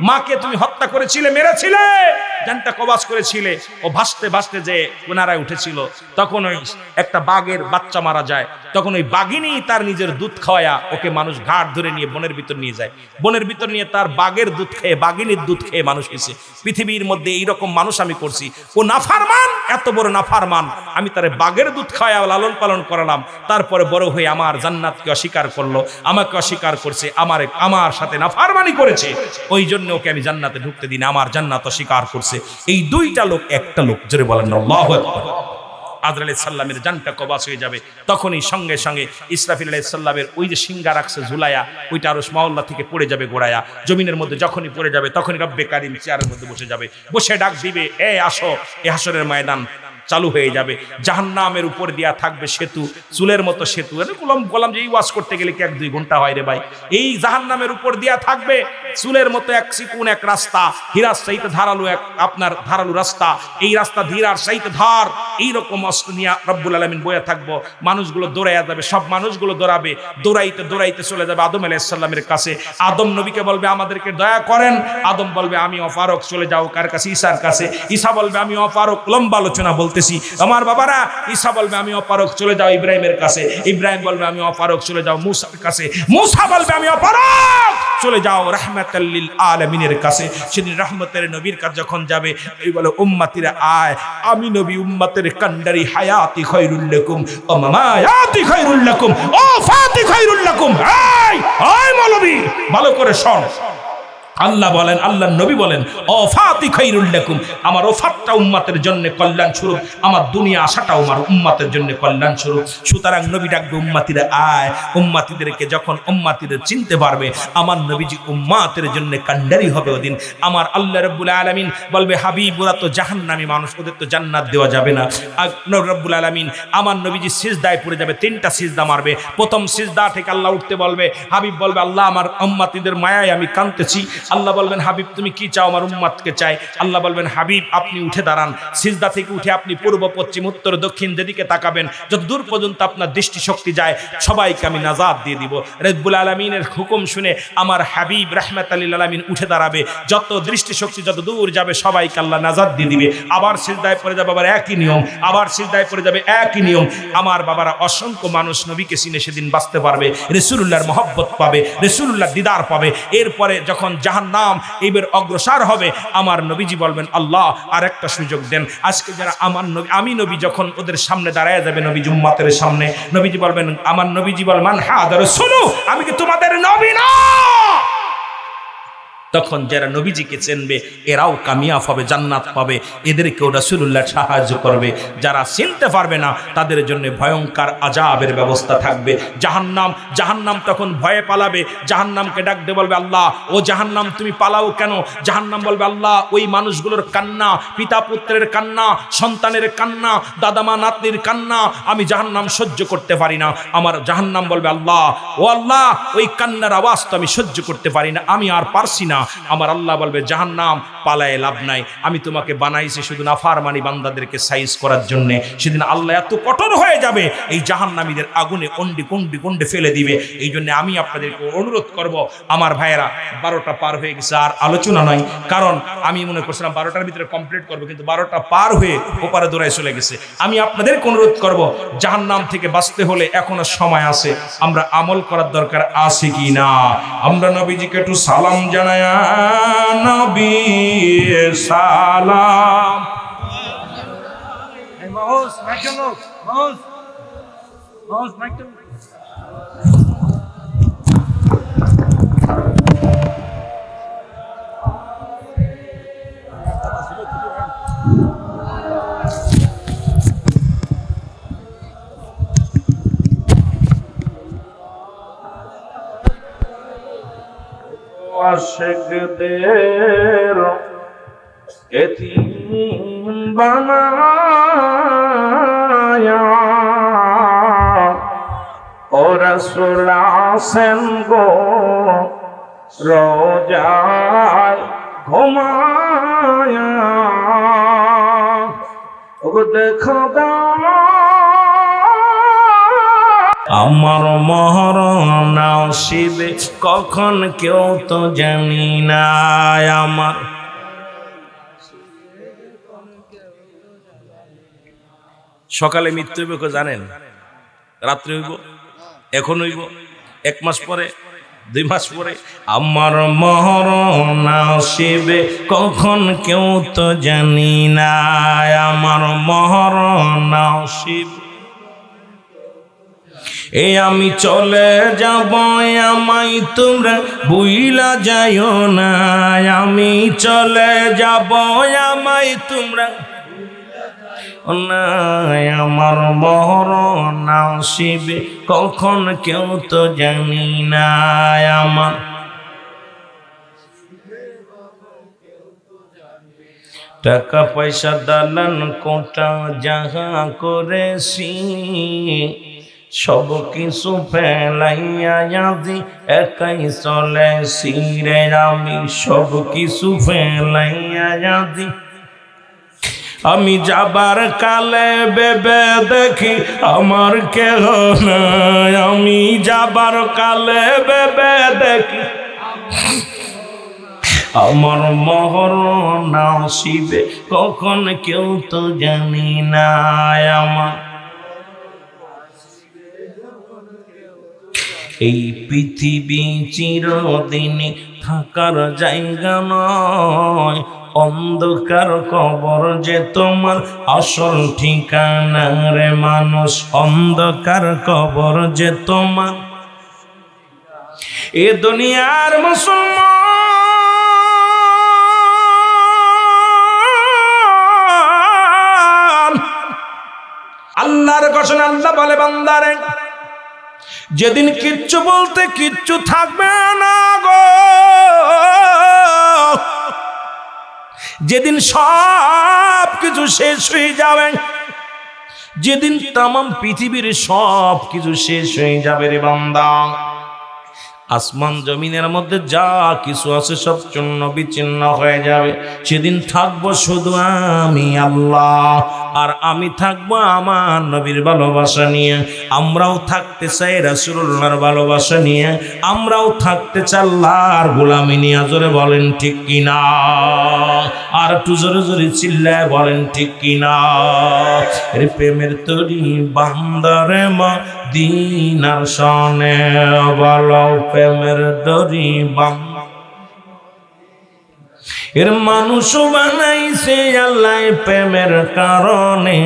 মাকে তুমি হত্যা করেছিলে, মেরেছিলে, জানটা কবাজ করেছিলে, ও ভাসতে ভাসতে যে কিনারায় উঠেছিল, তখন ওই একটা বাঘের বাচ্চা মারা যায়, তখন ওই বাঘিনী তার নিজের দুধ খাওয়ায়া ওকে মানুষ ঘাট ধরে নিয়ে বনের ভিতর নিয়ে যায়। বনের ভিতর নিয়ে তার বাঘের দুধ খেয়ে, বাঘিনীর দুধ খেয়ে মানুষ হয়েছে। পৃথিবীর মধ্যে এইরকম মানুষ আমি করছি। ও নাফারমান, এত বড় নাফারমান, আমি তার বাঘের দুধ খাওয়ায়া লালন পালন করালাম, তারপরে বড় হয়ে আমার জান্নাতকে অস্বীকার করলো, আমাকে অস্বীকার করছে, আমার সাথে নাফারমানি করেছে, ওই জন্য ওকে আমি জান্নাতে ঢুকতে দিই না, আমার জান্নাত অস্বীকার করছে। এই দুইটা লোক, একটা লোক, জোরে বলেন আল্লাহু আকবার। আজরাইল আলাইহিস সালামের জানটা কবাজ হয়ে যাবে, তখনই সঙ্গে সঙ্গে ইসরাফিল আলাইহিস সালামের ওই যে সিংহা রাখছে ঝুলায়া, ওইটা আরশ মাওলা থেকে পড়ে যাবে গোড়ায়া, জমিনের মধ্যে যখনই পড়ে যাবে তখনই রব্বে কারীম চেয়ারের মধ্যে বসে যাবে, বসে ডাক দিবে এ আসো, এ হাসরের ময়দান চালু হয়ে যাবে। জাহান্নামের উপর দিয়া থাকবে সেতু, চুলের মতো সেতু। বললাম যে এই ওয়াজ করতে গেলে কি 1-2 ঘন্টা হয় রে ভাই? এই জাহান্নামের উপর দিয়া থাকবে চুলের মতো এক চিকুন এক রাস্তা, হীরার চাইতে ধারালো এক আপনার ধারালো রাস্তা, এই রাস্তা হীরার চাইতে ধার, এইরকম অস্ত্র নিয়ে রব্বুল আলামিন বইয়া থাকবো। মানুষগুলো দৌড়াইয়া যাবে, সব মানুষগুলো দৌড়াবে, দৌড়াইতে দৌড়াইতে চলে যাবে আদম আলাইহিস সালামের কাছে। আদম নবীকে বলবে আমাদেরকে দয়া করেন, আদম বলবে আমি অপারক, চলে যাও কার কাছে? ঈসার কাছে। ঈসা বলবে আমি অপারক, লম্বা আলোচনা বলতেছি আমার বাবারা। ঈসা বলবে আমি অপারক, চলে যাও ইব্রাহিমের কাছে। ইব্রাহিম বলবে আমি অপারক, চলে যাও মুসার কাছে। মুসা বলবে আমি অপারক, চলে যাও রাহমাতাল লিল আলামিনের কাছে। সেদিন রহমতের নবীর কাছে যখন যাবে, এই বলে উম্মতিরা আয়, আমি নবী উম্মতের কান্ডারি, হায়াতি খায়রুল লাকুম ও মামায়াতি খায়রুল লাকুম ও ফাতি খায়রুল লাকুম। এই মৌলবী ভালো করে শোন, আল্লাহ বলেন, আল্লাহর নবী বলেন, ওফাতি খায়রুল লাকুম, আমার ওফাতটা উম্মতের জন্য কল্যাণ স্বরূপ, আমার দুনিয়া আসাটাও আমার উম্মতের জন্য কল্যাণ স্বরূপ। সুতরাং নবী ডাকবে উম্মতিরা আয়, উম্মতিদেরকে যখন উম্মতিদের চিনতে পারবে, আমার নবীজি উম্মতের জন্য কান্ডারি হবে ওদিন। আমার আল্লাহ রাব্বুল আলামিন বলবে, হাবিব ওরা তো জাহান্নামী মানুষ, ওদের তো জান্নাত দেওয়া যাবে না। রাব্বুল আলামিন আমার নবীজি সিজদায় পড়ে যাবে, 3টা সিজদা মারবে। প্রথম সিজদা থেকে আল্লাহ উঠতে বলবে, হাবিব বলবে, আল্লাহ আমার উম্মতিদের মায়ায় আমি কাঁদতেছি। আল্লাহ বলবেন, হাবিব তুমি কি চাও? আমার উম্মতকে চাই। আল্লাহ বলবেন, হাবিব আপনি উঠে দাঁড়ান, সিজদা থেকে উঠে আপনি পূর্ব পশ্চিম উত্তর দক্ষিণ যেদিকে তাকাবেন, যত দূর পর্যন্ত আপনার দৃষ্টিশক্তি যায় সবাইকে আমি নাজাত দিয়ে দিব। রব্বুল আলামিনের হুকুম শুনে আমার হাবিব রাহমাতাল লিল আলামিন উঠে দাঁড়াবে, যত দৃষ্টিশক্তি যত দূর যাবে সবাইকে আল্লাহ নাজাত দিয়ে দিবে। আবার সিজদায় পড়ে যাবে, আবার একই নিয়ম, আবার সিজদায় পড়ে যাবে, একই নিয়ম। আমার বাবারা, অসংখ্য মানুষ নবীকে চিনে সেদিন বাঁচতে পারবে, রাসূলুল্লাহর মহব্বত পাবে, রাসূলুল্লাহর দিদার পাবে। এরপরে যখন জাহান্নাম এইবার অগ্রসর হবে, আমার নবীজি বলবেন, আল্লাহ আর একটা সুযোগ দেন। আজকে যারা আমার নবী, আমি নবী যখন ওদের সামনে দাঁড়ায় যাবে, নবীজি উম্মতের সামনে, নবীজি বলবেন, আমার নবীজি বল, মান হাদা রাসূলু, আমি কি তোমাদের নবী না? তখন যারা নবীজিকে চিনবে এরাও কামিয়াব হবে, জান্নাত পাবে, এদেরকেও রাসূলুল্লাহ সাহায্য করবে। যারা চিনতে পারবে না তাদের জন্য ভয়ঙ্কর আযাবের ব্যবস্থা থাকবে। জাহান্নাম, জাহান্নাম তখন ভয়ে পালাবে, জাহান্নামকে ডাকতে বলবে, আল্লাহ ও জাহান্নাম তুমি পালাও কেন? জাহান্নাম বলবে, আল্লাহ ওই মানুষগুলোর কান্না, পিতা পুত্রের কান্না, সন্তানের কান্না, দাদামা নাতনির কান্না আমি জাহান্নাম সহ্য করতে পারি না। আমার জাহান্নাম বলবে, আল্লাহ ও আল্লাহ ওই কান্নার আওয়াজ তো আমি সহ্য করতে পারি না, আমি আর পারছি না। আমার আল্লাহ বলবে, জাহান্নাম পালায় লাভ নাই, আমি তোমাকে বানাইছি শুধু নাফরমানি বান্দাদেরকে সাইজ করার জন্য। সেদিন আল্লাহ এত কঠোর হয়ে যাবে, এই জাহান্নামীদের আগুনে কন্ডি কন্ডি কন্ডে ফেলে দিবে। এই জন্য আমি আপনাদেরকে অনুরোধ করব, আমার ভাইয়েরা, 12টা পার হয়ে গেছে, আর আলোচনা নয়, কারণ আমি মনে করছিলাম 12টার ভিতরে কমপ্লিট করবো, কিন্তু 12টা পার হয়ে ওপারে দৌড়ায় চলে গেছে। আমি আপনাদেরকে অনুরোধ করব, জাহান্নাম থেকে বাঁচতে হলে এখনো সময় আছে, আমরা আমল করার দরকার আছে কি না? আমরা নবীজিকে একটু সালাম জানাই, নবী সালাম। আশিকদের এতিম বানায়া ও রাসূল আসেন গো রোজায় ঘুমায়া, ও দেখো আমার মরণ নসিবে কখন কেউ তো জানি না। আমার সকালে মৃত্যু হইব কেউ জানেন? রাত্রে হইব, এখন হইব, 1 মাস পরে, 2 মাস পরে। আমার মরণ নসিবে কখন কেউ তো জানি না, আমার মরণ নসিবে এ আমি চলে যাব, আমায় তোমরা ভুইলা যাইও না, আমি চলে যাব, আমায় তোমরা না, আমার মরণ নসিবে কখন কেউ তো জানি না। আমার টাকা পয়সা দালান কোটা যাহা করেছি, সব কিছু ফেলাইয়া আজি একাই চলেছি রে, আমি সব কিছু ফেলাইয়া আজি। আমি যাবার কালে বেবে দেখি আমার কেহ নাই, আমি যাবার কালে বেবে দেখি আমার মরণ নসিবে কখন কেউ তো জানি না। আমার এই পৃথিবী চিরদিনই থাকার জায়গা নয়, অন্ধকার কবর যে তোমার আসল ঠিকানা রে মানুষ, অন্ধকার কবর যে তোমার। এ দুনিয়ার মুসলমান খোদার কসম আল্লাহ বলে বান্দারে যেদিন কিচ্ছু বলতে কিচ্ছু থাকবে না গো, যেদিন সব কিছু শেষ হয়ে যাবে, যেদিন तमाम পৃথিবীর সব কিছু শেষ হয়ে যাবে রে বান্দা, আসমান জমিনের মধ্যে যা কিছু আছে সব চূর্ণ বিচ্ছিন্ন হয়ে যাবে, সেদিন থাকবো শুধু আমি আল্লাহ, আর আমি থাকবো আমার নবীর ভালোবাসা নিয়ে। আমরাও থাকতে চাই রাসূলুল্লাহর ভালোবাসা নিয়ে, আমরাও থাকতে চাই আল্লাহর গোলামি নিয়ে। জোরে বলেন ঠিক কিনা, আর একটু জোরে জোরে চিল্লায় বলেন ঠিক কিনা। রে প্রেমের তরি বান্দারে মদিনার সনে বলো, প্রেমের দরি বান্দা এর মানুষ বানাইছে আল্লাহ প্রেমের কারণে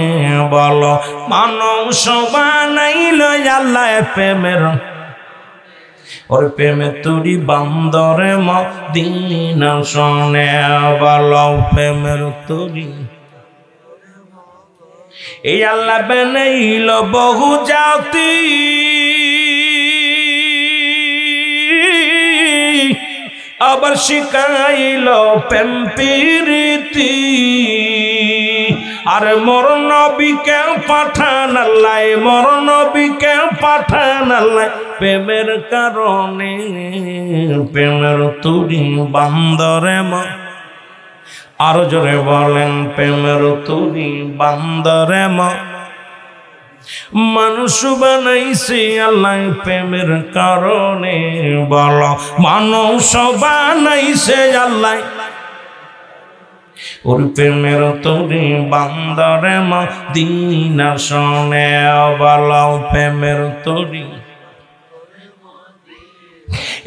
বলো, মানুষ বানাইল আল্লাহ প্রেমের। ওর প্রেমের তরি বান্দরে মদিনার সনে বলো, প্রেমের তরি। এই আল্লাহ বানাইল বহু জাতি, আবার শিখাইল প্রেম প্রীতি, আর মোর নবীকে পাঠান আল্লাহ, মোর নবীকে পাঠান আল্লাহ প্রেমের কারণে, প্রেমের তরি বান্দরে আরো জোরে বলেন, প্রেমের তরি বান্দরে মানুষ বানাইছে আল্লাহ প্রেমের কারণে বলো, মানুষ বানাইছে আল্লাহ ওর প্রেমের তরি বান্দরে মদিনার সনে বলো, প্রেমের তরি।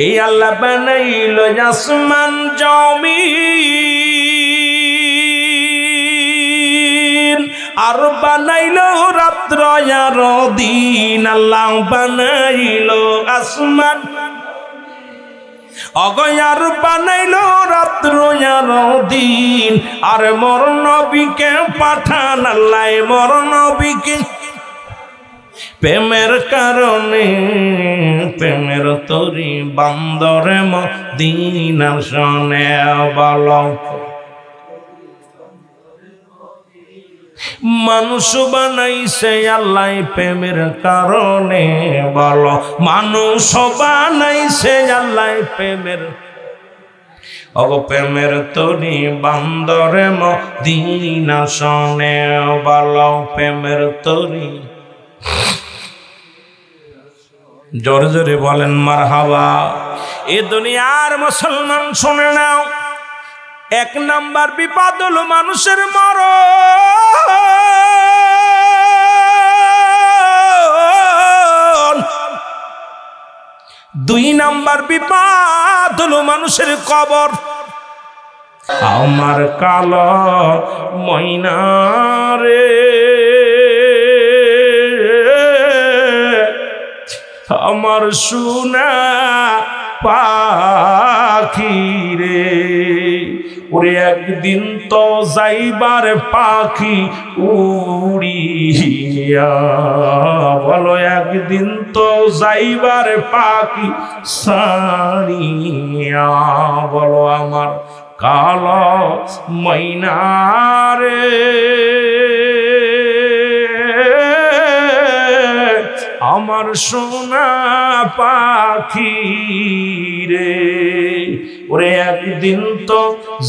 এই আল্লাহ বানাইল আসমান জমিন, আর বানাইল রাত্র আর দিন। আল্লাহ বানাইল আসমান অগয়ার, বানাইল রাত্র আর দিন, আর মোর নবীকে পাঠান আল্লাহ, মোর নবীকে প্রেমের কারণে, প্রেমের তরি বান্দরে মদিনার সনে বলো। মানুষ বানাইছে আল্লাহ প্রেমের কারণে বলো, মানুষ বানাইছে আল্লাহ প্রেমের। অগ প্রেমের তরি বান্দরে মদিনার সনে বলো, প্রেমের তরি। জোরে জোরে বলেন মারহাবা। এ দুনিয়ার মুসলমান শুনে নাও, এক নাম্বার বিপদ হলো মানুষের মরণ, দুই নাম্বার বিপদ হলো মানুষের কবর। আমার কালো ময়না রে, আমার সোনা পাখি রে, ওরে একদিন তো যাইবার পাখি উড়িয়া বলো, একদিন তো যাইবার পাখি সারিয়া বলো, আমার কালো ময়না রে, আমার সোনা পাখি রে, ওরে একদিন তো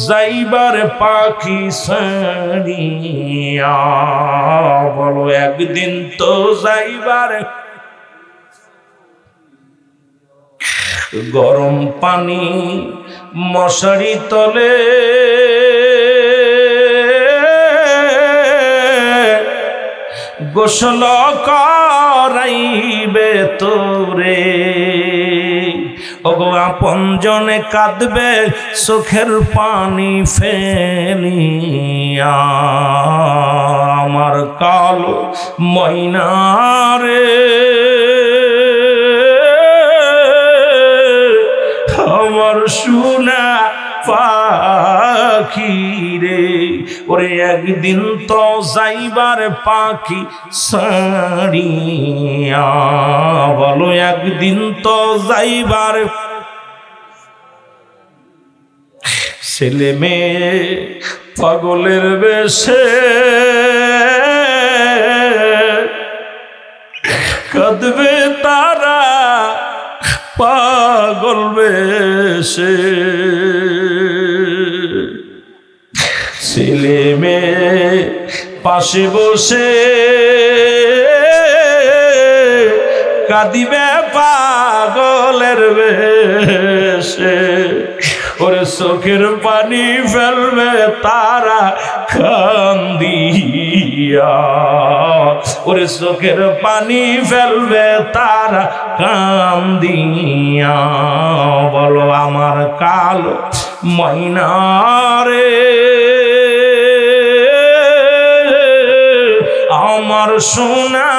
যাইবার পাখি সারিয়া বলো, একদিন তো যাইবার। গরম পানি মশারি তলে গোসল করাইবে তোরে, ওগো আপন জনে কাঁদবে চোখের পানি ফেলিয়া, আমার কালো ময়না রে, আমার সোনা পাখি রে, ওরে একদিন তো যাইবার পাখি ছাড়িয়া, বলো একদিন তো যাইবার। ছেলে মেয়ে পাগলের বেশে কাঁদবে তারা পাগল বেশে, ছেলে মেয়ে পাশে বসে কাঁদিবে পাগলের বেশে, ওরে চোখের পানি ফেলবে তারা কান্দিয়া, ওরে চোখের পানি ফেলবে তারা কান্দিয়া, বলো আমার কালো ময়নারে, আমার সোনা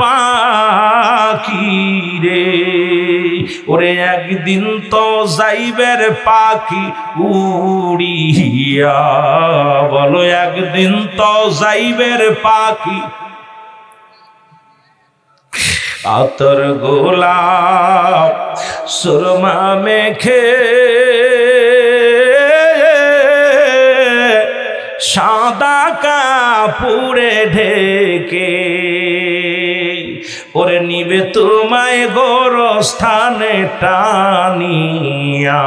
পাখি রে, ওরে একদিন তো যাইবের পাখি উড়িয়া, বলো একদিন তো যাইবের পাখি। আতর গোলাপ সুরমা মেখে সাদা কাপড়ে ঢেকে, ওরে নিবে তোমায় গোরস্থানে টানিয়া,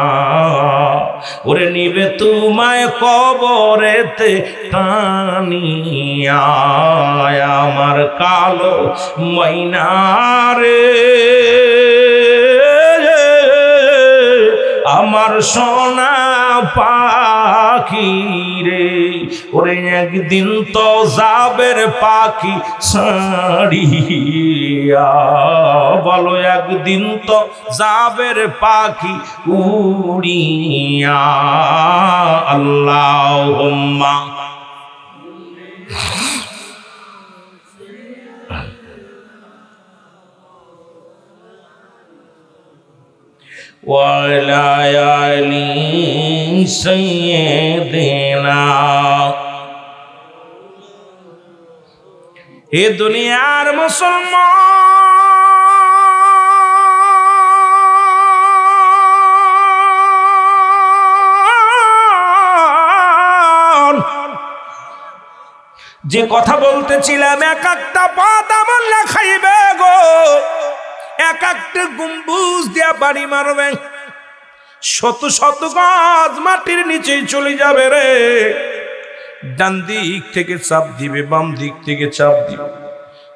ওরে নিবে তোমায় কবরেতে টানিয়া, আমার কালো ময়নারে, আমার সোনা পাখি রে, ওরে একদিন তো যাবের পাখি ছাড়িয়া, বলো একদিন তো যাবের পাখি উড়িয়া। আল্লাহুম্মা ওয়ালা আলি সাইয়্যিদিনা। এ দুনিয়ার মুসলমান, যে কথা বলতেছিলাম, এক একটা পথ আমল লেখাইবে গো, এক একটা গম্বুজ দিয়া বাড়ি মারবে, শত শত গজ মাটির নিচেই চলে যাবে রে। ডান দিক থেকে চাপ দিবে, বাম দিক থেকে চাপ দিবে,